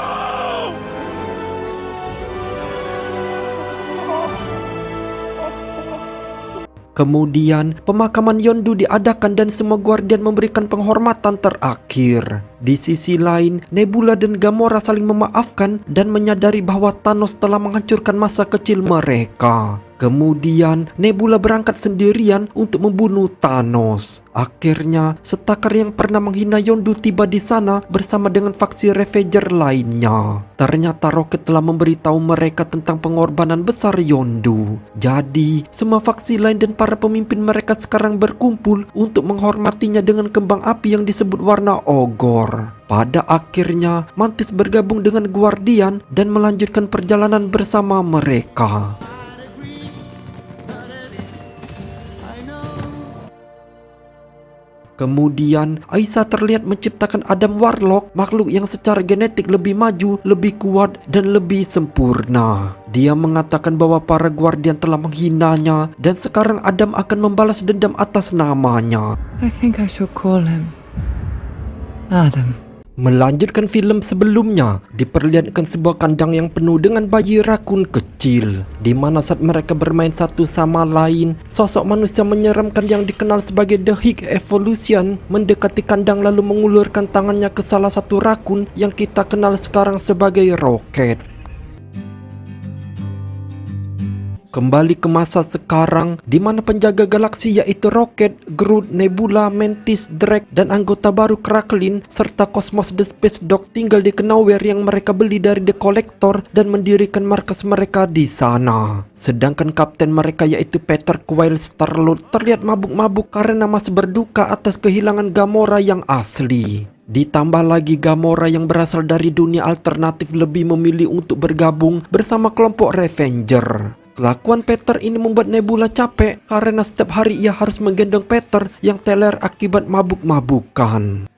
Kemudian, pemakaman Yondu diadakan dan semua Guardian memberikan penghormatan terakhir. Di sisi lain, Nebula dan Gamora saling memaafkan dan menyadari bahwa Thanos telah menghancurkan masa kecil mereka. Kemudian, Nebula berangkat sendirian untuk membunuh Thanos. Akhirnya, Stakar yang pernah menghina Yondu tiba di sana bersama dengan faksi Ravager lainnya. Ternyata Rocket telah memberitahu mereka tentang pengorbanan besar Yondu. Jadi, semua faksi lain dan para pemimpin mereka sekarang berkumpul untuk menghormatinya dengan kembang api yang disebut warna ogor. Pada akhirnya, Mantis bergabung dengan Guardian dan melanjutkan perjalanan bersama mereka. Kemudian, Aisyah terlihat menciptakan Adam Warlock, makhluk yang secara genetik lebih maju, lebih kuat, dan lebih sempurna. Dia mengatakan bahwa para Guardian telah menghinanya, dan sekarang Adam akan membalas dendam atas namanya. I think I should call him Adam. Melanjutkan film sebelumnya, diperlihatkan sebuah kandang yang penuh dengan bayi rakun kecil, di mana saat mereka bermain satu sama lain, sosok manusia menyeramkan yang dikenal sebagai The High Evolution mendekati kandang lalu mengulurkan tangannya ke salah satu rakun yang kita kenal sekarang sebagai Rocket. Kembali ke masa sekarang, di mana penjaga galaksi yaitu Rocket, Groot, Nebula, Mantis, Drake, dan anggota baru Kraglin, serta Cosmos the Space Dog tinggal di Knowhere yang mereka beli dari The Collector dan mendirikan markas mereka di sana. Sedangkan kapten mereka yaitu Peter Quill Star-Lord terlihat mabuk-mabuk karena masih berduka atas kehilangan Gamora yang asli. Ditambah lagi Gamora yang berasal dari dunia alternatif lebih memilih untuk bergabung bersama kelompok Ravager. Kelakuan Peter ini membuat Nebula capek karena setiap hari ia harus menggendong Peter yang teler akibat mabuk-mabukan.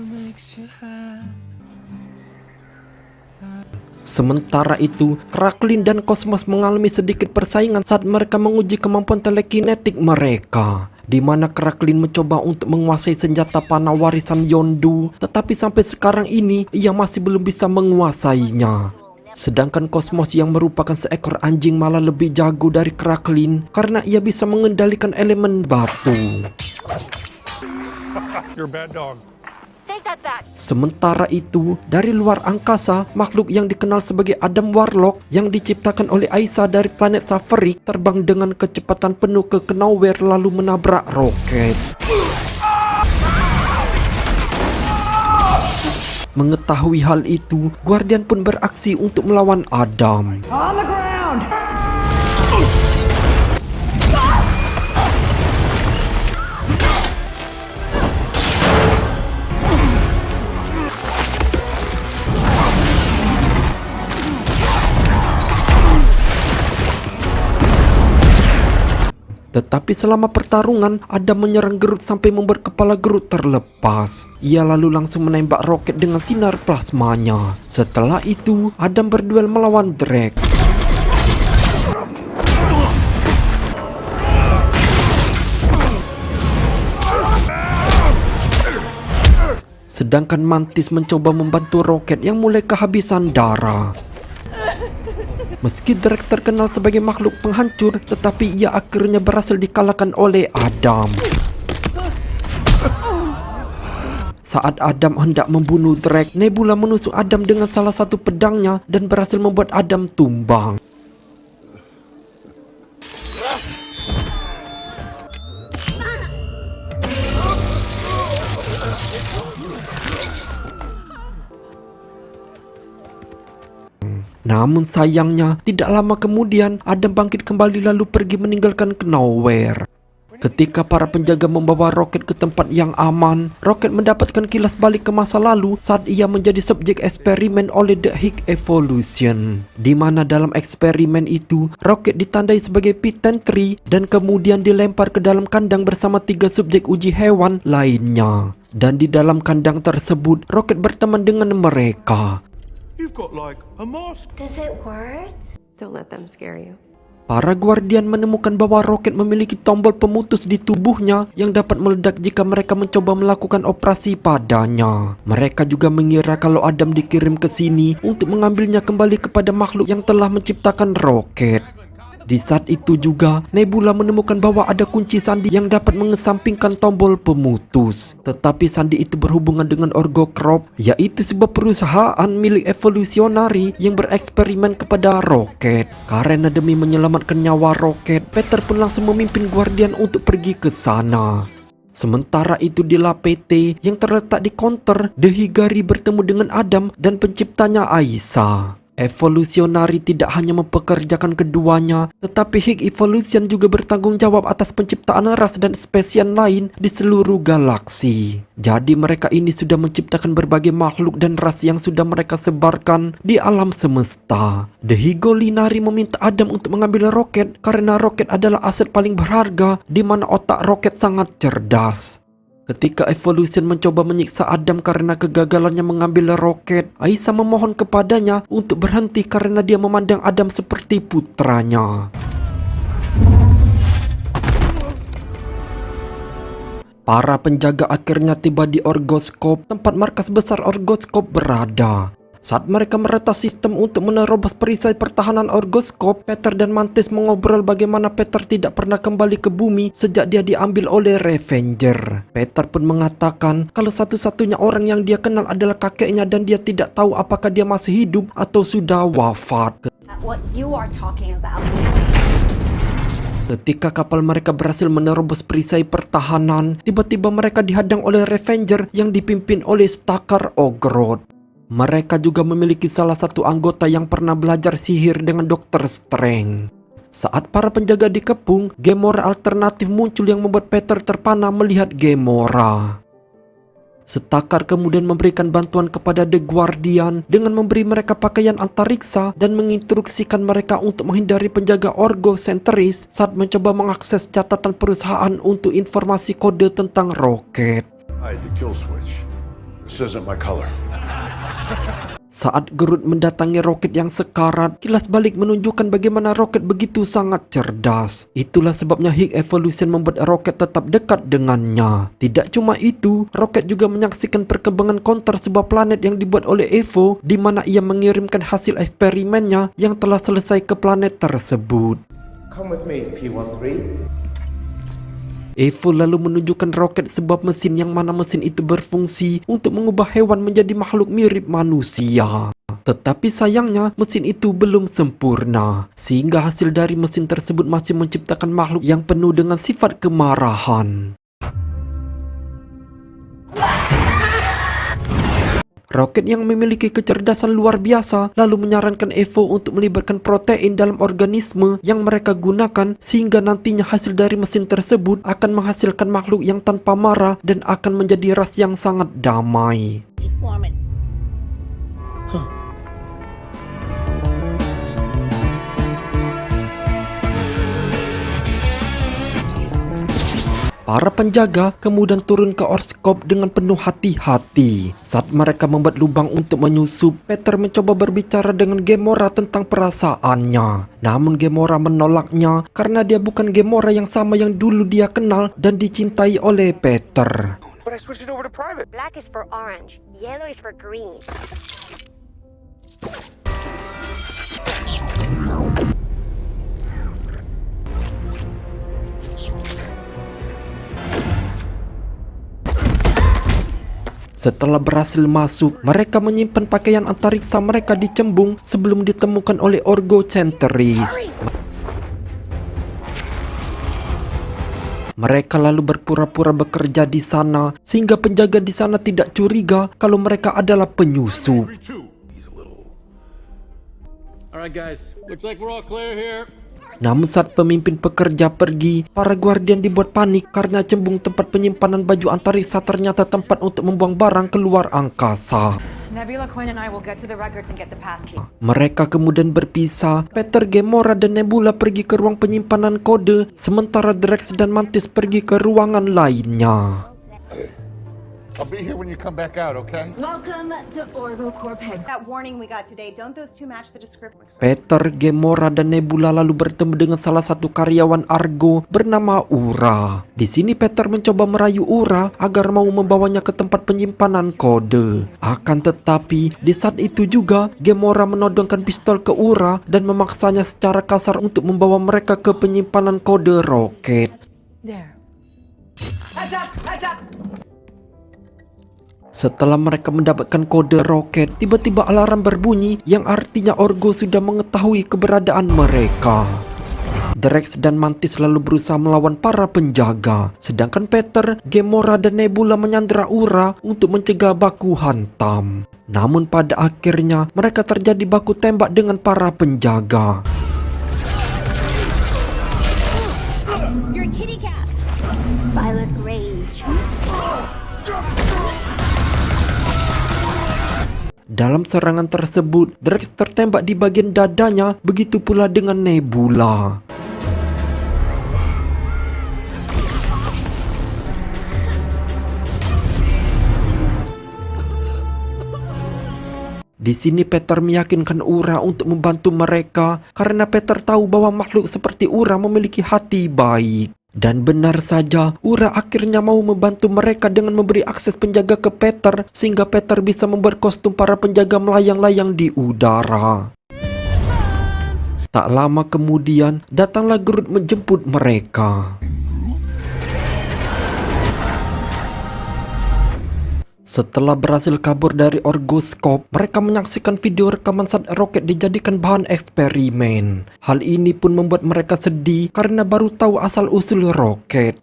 Sementara itu, Kraglin dan Cosmos mengalami sedikit persaingan saat mereka menguji kemampuan telekinetik mereka, di mana Kraglin mencoba untuk menguasai senjata panah warisan Yondu, tetapi sampai sekarang ini ia masih belum bisa menguasainya. Sedangkan Cosmos yang merupakan seekor anjing malah lebih jago dari Kraglin karena ia bisa mengendalikan elemen batu. You're a bad dog. Sementara itu, dari luar angkasa, makhluk yang dikenal sebagai Adam Warlock yang diciptakan oleh Aisyah dari planet Safarik terbang dengan kecepatan penuh ke Knowhere lalu menabrak Rocket. Mengetahui hal itu, Guardian pun beraksi untuk melawan Adam. On the ground! Tetapi selama pertarungan, Adam menyerang Groot sampai membuat kepala Groot terlepas. Ia lalu langsung menembak Rocket dengan sinar plasmanya. Setelah itu, Adam berduel melawan Drake. Sedangkan Mantis mencoba membantu Rocket yang mulai kehabisan darah. Meski Drake terkenal sebagai makhluk penghancur, tetapi ia akhirnya berhasil dikalahkan oleh Adam. Saat Adam hendak membunuh Drake, Nebula menusuk Adam dengan salah satu pedangnya dan berhasil membuat Adam tumbang. Namun sayangnya, tidak lama kemudian Adam bangkit kembali lalu pergi meninggalkan Knowhere. Ketika para penjaga membawa Rocket ke tempat yang aman, Rocket mendapatkan kilas balik ke masa lalu saat ia menjadi subjek eksperimen oleh The Higg Evolution, di mana dalam eksperimen itu Rocket ditandai sebagai P-10 dan kemudian dilempar ke dalam kandang bersama 3 subjek uji hewan lainnya. Dan di dalam kandang tersebut, Rocket berteman dengan mereka. You've got like a mask. Does it work? Don't let them scare you. Para Guardian menemukan bahwa Rocket memiliki tombol pemutus di tubuhnya yang dapat meledak jika mereka mencoba melakukan operasi padanya. Mereka juga mengira kalau Adam dikirim ke sini untuk mengambilnya kembali kepada makhluk yang telah menciptakan Rocket. Di saat itu juga, Nebula menemukan bahwa ada kunci sandi yang dapat mengesampingkan tombol pemutus. Tetapi sandi itu berhubungan dengan Orgokrop, yaitu sebuah perusahaan milik evolusionari yang bereksperimen kepada Rocket. Karena demi menyelamatkan nyawa Rocket, Peter pun langsung memimpin Guardian untuk pergi ke sana. Sementara itu di La PT yang terletak di counter, The Higari bertemu dengan Adam dan penciptanya Aisa. Evolusionari tidak hanya mempekerjakan keduanya, tetapi Higg Evolution juga bertanggung jawab atas penciptaan ras dan spesies lain di seluruh galaksi. Jadi mereka ini sudah menciptakan berbagai makhluk dan ras yang sudah mereka sebarkan di alam semesta. The Higgolinari meminta Adam untuk mengambil Rocket karena Rocket adalah aset paling berharga, di mana otak Rocket sangat cerdas. Ketika Evolution mencoba menyiksa Adam karena kegagalannya mengambil Rocket, Aisa memohon kepadanya untuk berhenti karena dia memandang Adam seperti putranya. Para penjaga akhirnya tiba di Orgoskop, tempat markas besar Orgoskop berada. Saat mereka meretas sistem untuk menerobos perisai pertahanan Orgoskop, Peter dan Mantis mengobrol bagaimana Peter tidak pernah kembali ke bumi sejak dia diambil oleh Revenger. Peter pun mengatakan kalau satu-satunya orang yang dia kenal adalah kakeknya dan dia tidak tahu apakah dia masih hidup atau sudah wafat. What you are talking about. Ketika kapal mereka berhasil menerobos perisai pertahanan, tiba-tiba mereka dihadang oleh Revenger yang dipimpin oleh Stakar Ogrod. Mereka juga memiliki salah satu anggota yang pernah belajar sihir dengan Dr. Strange. Saat para penjaga dikepung, Gamora alternatif muncul yang membuat Peter terpana melihat Gamora. Stakar kemudian memberikan bantuan kepada The Guardian dengan memberi mereka pakaian antariksa dan menginstruksikan mereka untuk menghindari penjaga Orgocentris saat mencoba mengakses catatan perusahaan untuk informasi kode tentang Rocket. I had the kill switch. This isn't my color. Saat Groot mendatangi Rocket yang sekarat, kilas balik menunjukkan bagaimana Rocket begitu sangat cerdas. Itulah sebabnya Higg Evolution membuat Rocket tetap dekat dengannya. Tidak cuma itu, Rocket juga menyaksikan perkembangan counter sebuah planet yang dibuat oleh Evo, di mana ia mengirimkan hasil eksperimennya yang telah selesai ke planet tersebut. Come with me to P13. Evo lalu menunjukkan Rocket sebuah mesin yang mana mesin itu berfungsi untuk mengubah hewan menjadi makhluk mirip manusia. Tetapi sayangnya mesin itu belum sempurna, sehingga hasil dari mesin tersebut masih menciptakan makhluk yang penuh dengan sifat kemarahan. Rocket yang memiliki kecerdasan luar biasa lalu menyarankan Evo untuk melibatkan protein dalam organisme yang mereka gunakan sehingga nantinya hasil dari mesin tersebut akan menghasilkan makhluk yang tanpa marah dan akan menjadi ras yang sangat damai. Para penjaga kemudian turun ke Orgoskop dengan penuh hati-hati. Saat mereka membuat lubang untuk menyusup, Peter mencoba berbicara dengan Gamora tentang perasaannya. Namun Gamora menolaknya karena dia bukan Gamora yang sama yang dulu dia kenal dan dicintai oleh Peter. But I switched it over to private. Black is for orange, yellow is for green. Setelah berhasil masuk, mereka menyimpan pakaian antariksa mereka di cembung sebelum ditemukan oleh Orgocentris. Mereka lalu berpura-pura bekerja di sana sehingga penjaga di sana tidak curiga kalau mereka adalah penyusup. Alright guys, looks like we're all clear here. Namun saat pemimpin pekerja pergi, para guardian dibuat panik karena cembung tempat penyimpanan baju antariksa ternyata tempat untuk membuang barang keluar angkasa. Nebula, Quinn, and I will get to the records and get the passkey. Mereka kemudian berpisah. Peter, Gamora, dan Nebula pergi ke ruang penyimpanan kode, sementara Drax dan Mantis pergi ke ruangan lainnya. I'll be here when you come back out, okay? Welcome to Orgo Corp Head. That warning we got today, don't those two match the description? Peter, Gamora, dan Nebula lalu bertemu dengan salah satu karyawan Argo bernama Ura. Di sini Peter mencoba merayu Ura agar mau membawanya ke tempat penyimpanan kode. Akan tetapi, di saat itu juga Gamora menodongkan pistol ke Ura dan memaksanya secara kasar untuk membawa mereka ke penyimpanan kode roket. There. Heads up! Heads up! Setelah mereka mendapatkan kode roket, tiba-tiba alarm berbunyi yang artinya Orgo sudah mengetahui keberadaan mereka. Drax dan Mantis lalu berusaha melawan para penjaga, sedangkan Peter, Gamora, dan Nebula menyandera Ura untuk mencegah baku hantam. Namun pada akhirnya mereka terjadi baku tembak dengan para penjaga. You're a kitty cat. Violent rage. Dalam serangan tersebut, Drax tertembak di bagian dadanya, begitu pula dengan Nebula. Di sini Peter meyakinkan Ura untuk membantu mereka karena Peter tahu bahwa makhluk seperti Ura memiliki hati baik. Dan benar saja, Ura akhirnya mau membantu mereka dengan memberi akses penjaga ke Peter sehingga Peter bisa membuat kostum para penjaga melayang-layang di udara. Tak lama kemudian, datanglah Groot menjemput mereka. Setelah berhasil kabur dari Orgoscope, mereka menyaksikan video rekaman saat roket dijadikan bahan eksperimen. Hal ini pun membuat mereka sedih karena baru tahu asal-usul roket.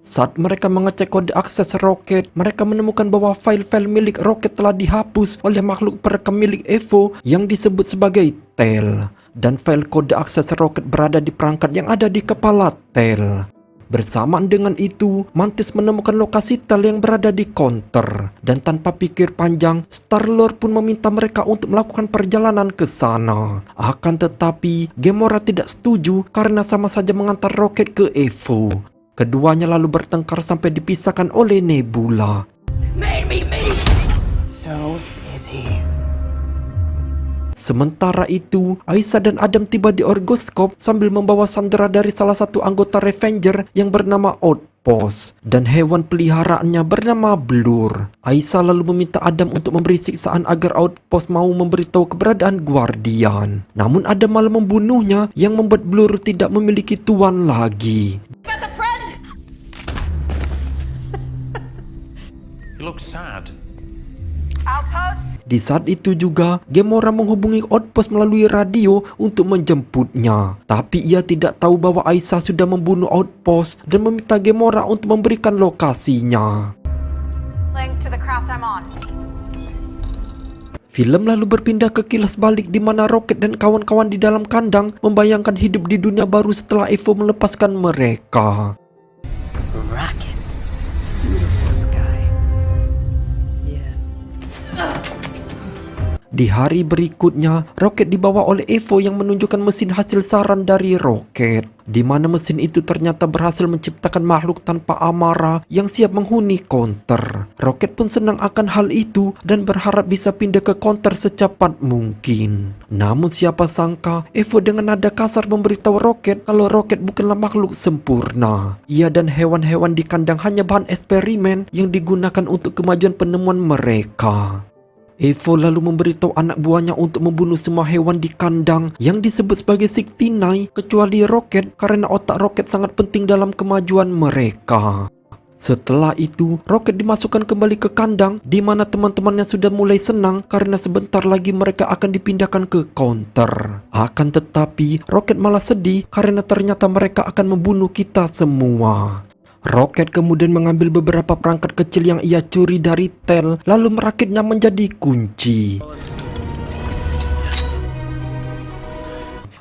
Saat mereka mengecek kode akses roket, mereka menemukan bahwa file-file milik roket telah dihapus oleh makhluk perekam milik Evo yang disebut sebagai Tel. Dan file kode akses roket berada di perangkat yang ada di kepala Tel. Bersamaan dengan itu, Mantis menemukan lokasi Tel yang berada di counter. Dan tanpa pikir panjang, Star-Lord pun meminta mereka untuk melakukan perjalanan ke sana. Akan tetapi, Gamora tidak setuju karena sama saja mengantar roket ke Evo. Keduanya lalu bertengkar sampai dipisahkan oleh Nebula. So is he. Sementara itu, Aisyah dan Adam tiba di Orgoscope sambil membawa sandera dari salah satu anggota Revenger yang bernama Outpost dan hewan peliharaannya bernama Blur. Aisyah lalu meminta Adam untuk memberi siksaan agar Outpost mau memberitahu keberadaan Guardian. Namun Adam malah membunuhnya yang membuat Blur tidak memiliki tuan lagi. You look sad. Di saat itu juga, Gamora menghubungi Outpost melalui radio untuk menjemputnya. Tapi ia tidak tahu bahwa Aisyah sudah membunuh Outpost dan meminta Gamora untuk memberikan lokasinya. Link to the craft I'm on. Film lalu berpindah ke kilas balik di mana Rocket dan kawan-kawan di dalam kandang membayangkan hidup di dunia baru setelah Evo melepaskan mereka. Rocket. Beautiful sky. Di hari berikutnya, Rocket dibawa oleh Evo yang menunjukkan mesin hasil saran dari Rocket, di mana mesin itu ternyata berhasil menciptakan makhluk tanpa amarah yang siap menghuni counter. Rocket pun senang akan hal itu dan berharap bisa pindah ke counter secepat mungkin. Namun siapa sangka, Evo dengan nada kasar memberitahu Rocket kalau Rocket bukanlah makhluk sempurna. Ia dan hewan-hewan di kandang hanya bahan eksperimen yang digunakan untuk kemajuan penemuan mereka. Evo lalu memberitahu anak buahnya untuk membunuh semua hewan di kandang yang disebut sebagai 69 kecuali Rocket karena otak Rocket sangat penting dalam kemajuan mereka. Setelah itu, Rocket dimasukkan kembali ke kandang di mana teman-temannya sudah mulai senang karena sebentar lagi mereka akan dipindahkan ke counter. Akan tetapi, Rocket malah sedih karena ternyata mereka akan membunuh kita semua. Rocket kemudian mengambil beberapa perangkat kecil yang ia curi dari Tel, lalu merakitnya menjadi kunci.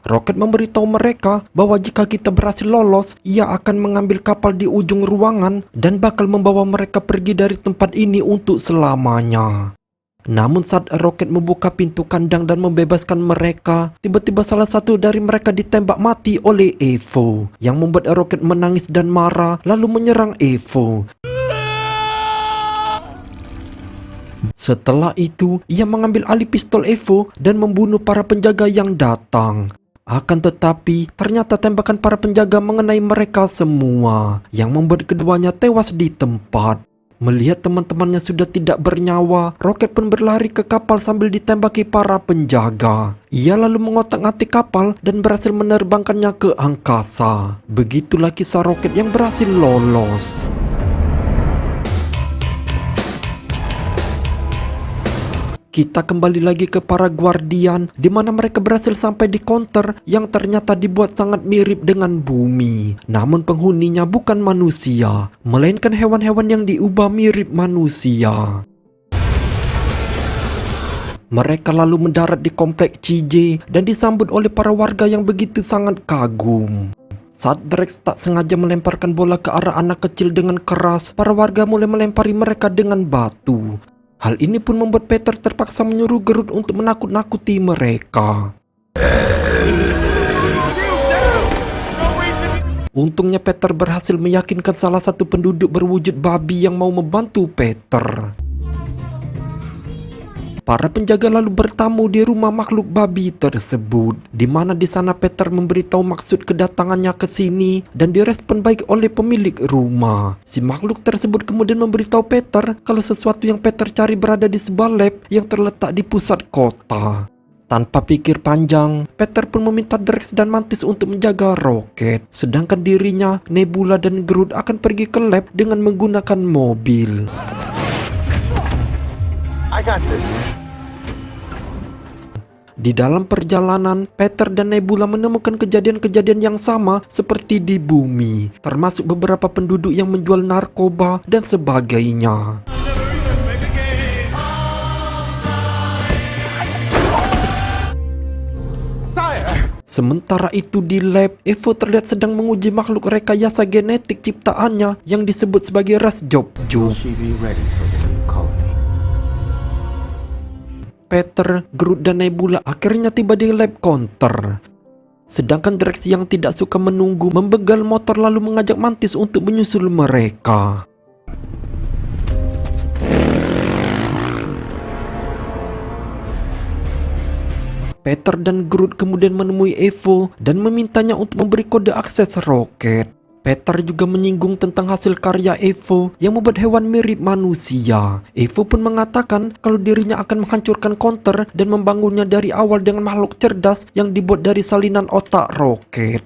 Rocket memberitahu mereka bahwa jika kita berhasil lolos, ia akan mengambil kapal di ujung ruangan dan bakal membawa mereka pergi dari tempat ini untuk selamanya. Namun saat Rocket membuka pintu kandang dan membebaskan mereka, tiba-tiba salah satu dari mereka ditembak mati oleh Evo, yang membuat Rocket menangis dan marah lalu menyerang Evo. Setelah itu, ia mengambil alih pistol Evo dan membunuh para penjaga yang datang. Akan tetapi, ternyata tembakan para penjaga mengenai mereka semua, yang membuat keduanya tewas di tempat. Melihat teman-temannya sudah tidak bernyawa, Rocket pun berlari ke kapal sambil ditembaki para penjaga. Ia lalu mengotak-atik kapal dan berhasil menerbangkannya ke angkasa. Begitulah kisah Rocket yang berhasil lolos. Kita kembali lagi ke para Guardian, di mana mereka berhasil sampai di counter yang ternyata dibuat sangat mirip dengan bumi. Namun penghuninya bukan manusia, melainkan hewan-hewan yang diubah mirip manusia. Mereka lalu mendarat di komplek CJ dan disambut oleh para warga yang begitu sangat kagum. Saat Drax tak sengaja melemparkan bola ke arah anak kecil dengan keras, para warga mulai melempari mereka dengan batu. Hal ini pun membuat Peter terpaksa menyuruh Groot untuk menakut-nakuti mereka. Untungnya Peter berhasil meyakinkan salah satu penduduk berwujud babi yang mau membantu Peter. Para penjaga lalu bertamu di rumah makhluk babi tersebut, di mana di sana Peter memberitahu maksud kedatangannya ke sini dan direspon baik oleh pemilik rumah. Si makhluk tersebut kemudian memberitahu Peter kalau sesuatu yang Peter cari berada di sebuah lab yang terletak di pusat kota. Tanpa pikir panjang, Peter pun meminta Drax dan Mantis untuk menjaga Rocket, sedangkan dirinya, Nebula dan Groot akan pergi ke lab dengan menggunakan mobil. I got this. Di dalam perjalanan, Peter dan Nebula menemukan kejadian-kejadian yang sama seperti di bumi, termasuk beberapa penduduk yang menjual narkoba dan sebagainya. Sementara itu di lab, Evo terlihat sedang menguji makhluk rekayasa genetik ciptaannya yang disebut sebagai Ras Jobju. Peter, Groot, dan Nebula akhirnya tiba di lab counter. Sedangkan Drax yang tidak suka menunggu membegal motor lalu mengajak Mantis untuk menyusul mereka. Peter dan Groot kemudian menemui Evo dan memintanya untuk memberi kode akses Rocket. Peter juga menyinggung tentang hasil karya Evo yang membuat hewan mirip manusia. Evo pun mengatakan kalau dirinya akan menghancurkan counter dan membangunnya dari awal dengan makhluk cerdas yang dibuat dari salinan otak Rocket.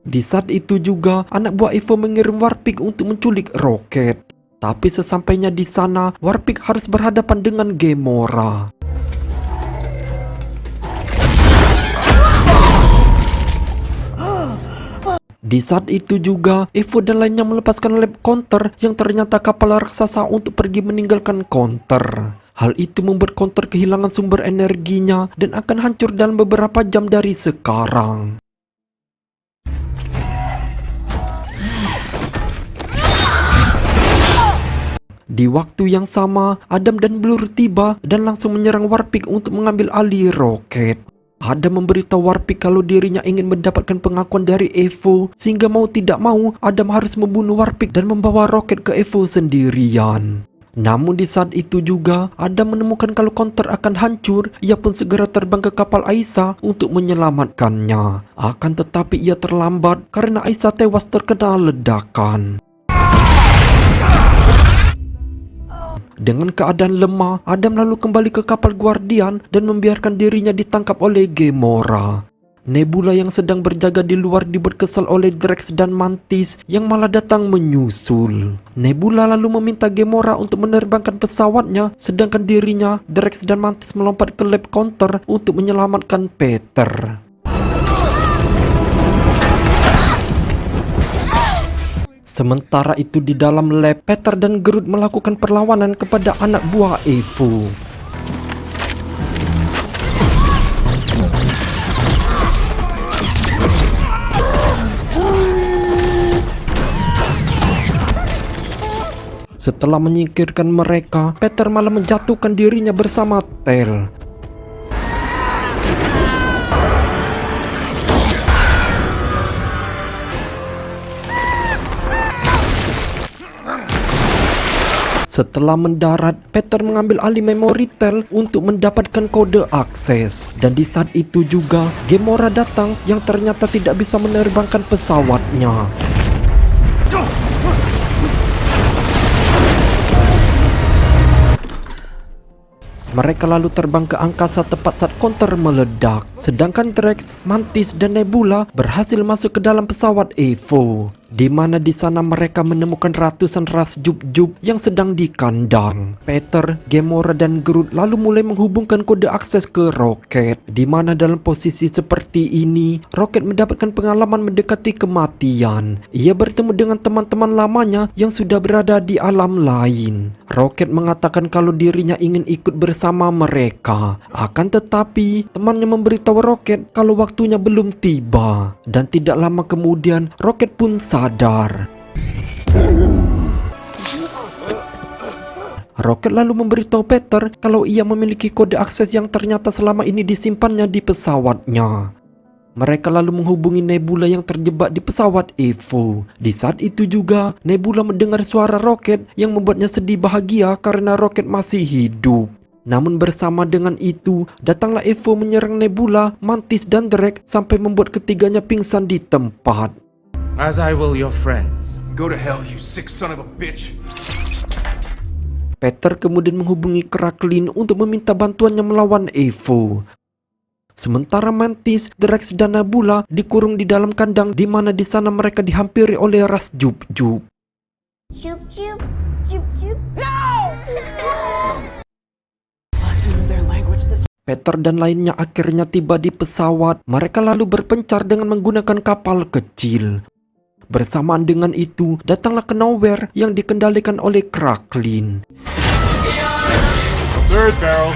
Di saat itu juga, anak buah Evo mengirim Warpig untuk menculik Rocket. Tapi sesampainya di sana, Warpig harus berhadapan dengan Gamora. Di saat itu juga, Evo dan lainnya melepaskan lab counter yang ternyata kapal raksasa untuk pergi meninggalkan counter. Hal itu membuat counter kehilangan sumber energinya dan akan hancur dalam beberapa jam dari sekarang. Di waktu yang sama, Adam dan Blur tiba dan langsung menyerang Warpig untuk mengambil alih Rocket. Adam memberitahu Warpig kalau dirinya ingin mendapatkan pengakuan dari Evo, sehingga mau tidak mau Adam harus membunuh Warpig dan membawa Rocket ke Evo sendirian. Namun di saat itu juga, Adam menemukan kalau counter akan hancur. Ia pun segera terbang ke kapal Aisyah untuk menyelamatkannya. Akan tetapi ia terlambat karena Aisyah tewas terkena ledakan. Dengan keadaan lemah, Adam lalu kembali ke kapal Guardian dan membiarkan dirinya ditangkap oleh Gamora. Nebula yang sedang berjaga di luar dibuat kesal oleh Drax dan Mantis yang malah datang menyusul. Nebula lalu meminta Gamora untuk menerbangkan pesawatnya, sedangkan dirinya, Drax dan Mantis melompat ke lab counter untuk menyelamatkan Peter. Sementara itu di dalam lab, Peter dan Groot melakukan perlawanan kepada anak buah Evo. Setelah menyingkirkan mereka, Peter malah menjatuhkan dirinya bersama Tel. Setelah mendarat, Peter mengambil alih memori Tel untuk mendapatkan kode akses. Dan di saat itu juga, Gamora datang yang ternyata tidak bisa menerbangkan pesawatnya. Mereka lalu terbang ke angkasa tepat saat konter meledak. Sedangkan Drax, Mantis, dan Nebula berhasil masuk ke dalam pesawat Evo, di mana di sana mereka menemukan ratusan ras Jup-Jup yang sedang dikandang. Peter, Gamora, dan Groot lalu mulai menghubungkan kode akses ke Rocket, di mana dalam posisi seperti ini, Rocket mendapatkan pengalaman mendekati kematian. Ia bertemu dengan teman-teman lamanya yang sudah berada di alam lain. Rocket mengatakan kalau dirinya ingin ikut bersama mereka. Akan tetapi, temannya memberitahu Rocket kalau waktunya belum tiba. Dan tidak lama kemudian, Rocket pun sadar. Rocket lalu memberitahu Peter kalau ia memiliki kode akses yang ternyata selama ini disimpannya di pesawatnya. Mereka lalu menghubungi Nebula yang terjebak di pesawat Evo. Di saat itu juga, Nebula mendengar suara Rocket yang membuatnya sedih bahagia karena Rocket masih hidup. Namun bersama dengan itu, datanglah Evo menyerang Nebula, Mantis, dan Drax sampai membuat ketiganya pingsan di tempat. As I will your friends. Go to hell, you sick son of a bitch. Peter kemudian menghubungi Kraklin untuk meminta bantuannya melawan Evo. Sementara Mantis, Drax, dan Nebula dikurung di dalam kandang di mana di sana mereka dihampiri oleh ras Jup-Jup. Jup-Jup, Jup-Jup. No! Peter dan lainnya akhirnya tiba di pesawat. Mereka lalu berpencar dengan menggunakan kapal kecil. Bersamaan dengan itu, datanglah Knowhere yang dikendalikan oleh Kraklin. Third barrel.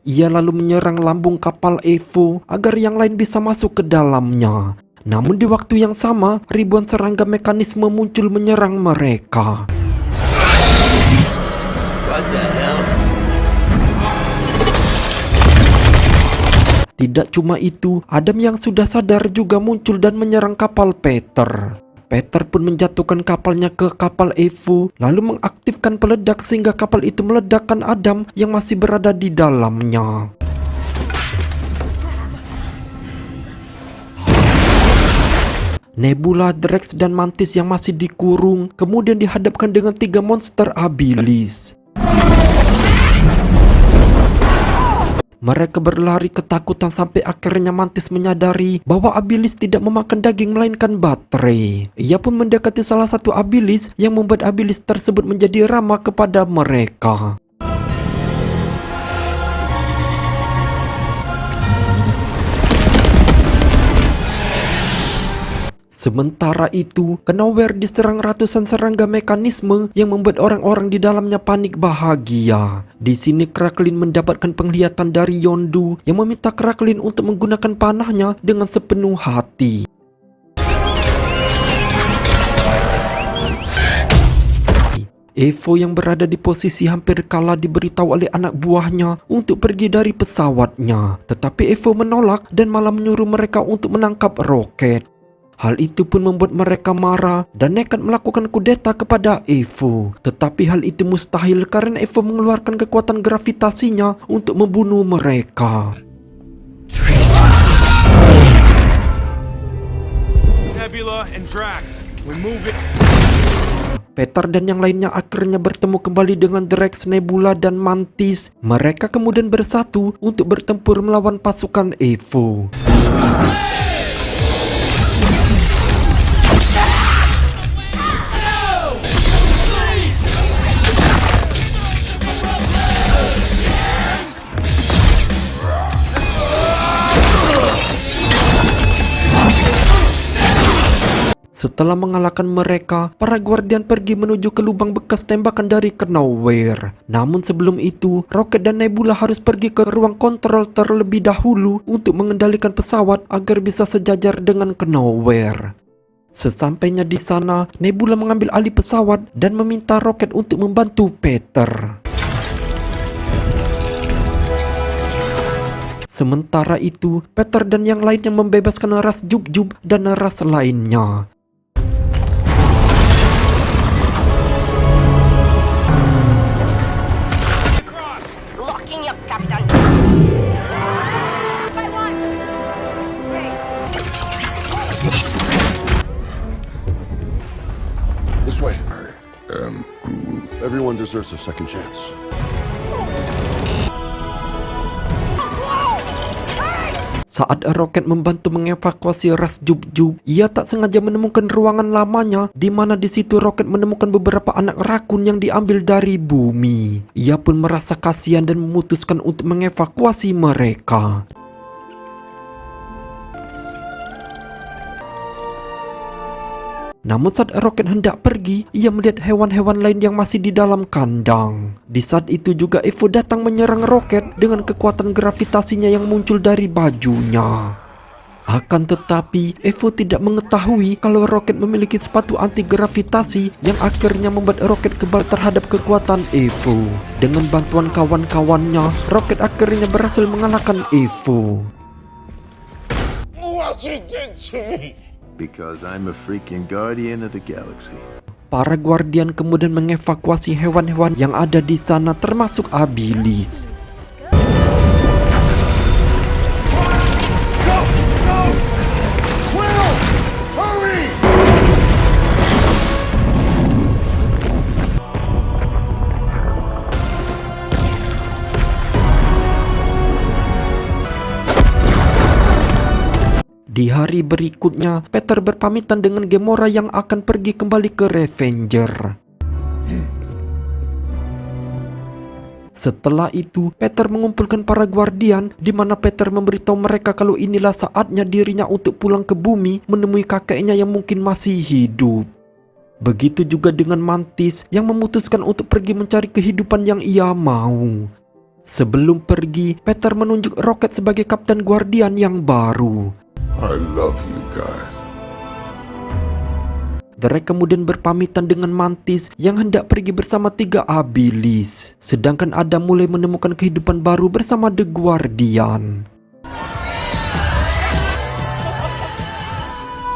Ia lalu menyerang lambung kapal Evo agar yang lain bisa masuk ke dalamnya. Namun di waktu yang sama, ribuan serangga mekanisme muncul menyerang mereka. What the hell? Tidak cuma itu, Adam yang sudah sadar juga muncul dan menyerang kapal Peter. Peter pun menjatuhkan kapalnya ke kapal Evo, lalu mengaktifkan peledak sehingga kapal itu meledakkan Adam yang masih berada di dalamnya. Nebula, Drax, dan Mantis yang masih dikurung kemudian dihadapkan dengan 3 monster abilis. Mereka berlari ketakutan sampai akhirnya Mantis menyadari bahwa abilis tidak memakan daging melainkan baterai. Ia pun mendekati salah satu abilis yang membuat abilis tersebut menjadi ramah kepada mereka. Sementara itu, Knowhere diserang ratusan serangga mekanisme yang membuat orang-orang di dalamnya panik bahagia. Di sini Kraklin mendapatkan penglihatan dari Yondu yang meminta Kraklin untuk menggunakan panahnya dengan sepenuh hati. Evo yang berada di posisi hampir kalah diberitahu oleh anak buahnya untuk pergi dari pesawatnya. Tetapi Evo menolak dan malah menyuruh mereka untuk menangkap Rocket. Hal itu pun membuat mereka marah dan nekat melakukan kudeta kepada Evo. Tetapi hal itu mustahil karena Evo mengeluarkan kekuatan gravitasinya untuk membunuh mereka. Nebula and Drax, we move it. Peter dan yang lainnya akhirnya bertemu kembali dengan Drax, Nebula, dan Mantis. Mereka kemudian bersatu untuk bertempur melawan pasukan Evo. Setelah mengalahkan mereka, para Guardian pergi menuju ke lubang bekas tembakan dari Knowhere. Namun sebelum itu, Rocket dan Nebula harus pergi ke ruang kontrol terlebih dahulu untuk mengendalikan pesawat agar bisa sejajar dengan Knowhere. Sesampainya di sana, Nebula mengambil alih pesawat dan meminta Rocket untuk membantu Peter. Sementara itu, Peter dan yang lainnya membebaskan ras Jub-Jub dan ras lainnya. Locking up, Captain. This way. I am Groot. Everyone deserves a second chance. Saat Rocket membantu mengevakuasi ras Jub-Jub, ia tak sengaja menemukan ruangan lamanya, di mana di situ Rocket menemukan beberapa anak rakun yang diambil dari bumi. Ia pun merasa kasihan dan memutuskan untuk mengevakuasi mereka. Namun saat Rocket hendak pergi, ia melihat hewan-hewan lain yang masih di dalam kandang. Di saat itu juga Evo datang menyerang Rocket dengan kekuatan gravitasinya yang muncul dari bajunya. Akan tetapi, Evo tidak mengetahui kalau Rocket memiliki sepatu anti gravitasi yang akhirnya membuat Rocket kebal terhadap kekuatan Evo. Dengan bantuan kawan-kawannya, Rocket akhirnya berhasil mengalahkan Evo. What you did to me? Because I'm a freaking guardian of the galaxy. Para guardian kemudian mengevakuasi hewan-hewan yang ada di sana termasuk Abilis. Di hari berikutnya, Peter berpamitan dengan Gamora yang akan pergi kembali ke Revenger. Setelah itu, Peter mengumpulkan para guardian, di mana Peter memberitahu mereka kalau inilah saatnya dirinya untuk pulang ke bumi menemui kakeknya yang mungkin masih hidup. Begitu juga dengan Mantis yang memutuskan untuk pergi mencari kehidupan yang ia mau. Sebelum pergi, Peter menunjuk Rocket sebagai Kapten Guardian yang baru. I love you guys. Drake kemudian berpamitan dengan Mantis yang hendak pergi bersama 3 Abilis. Sedangkan Adam mulai menemukan kehidupan baru bersama The Guardian.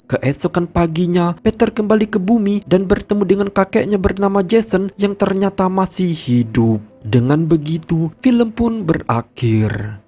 Keesokan paginya, Peter kembali ke bumi dan bertemu dengan kakeknya bernama Jason yang ternyata masih hidup. Dengan begitu, film pun berakhir.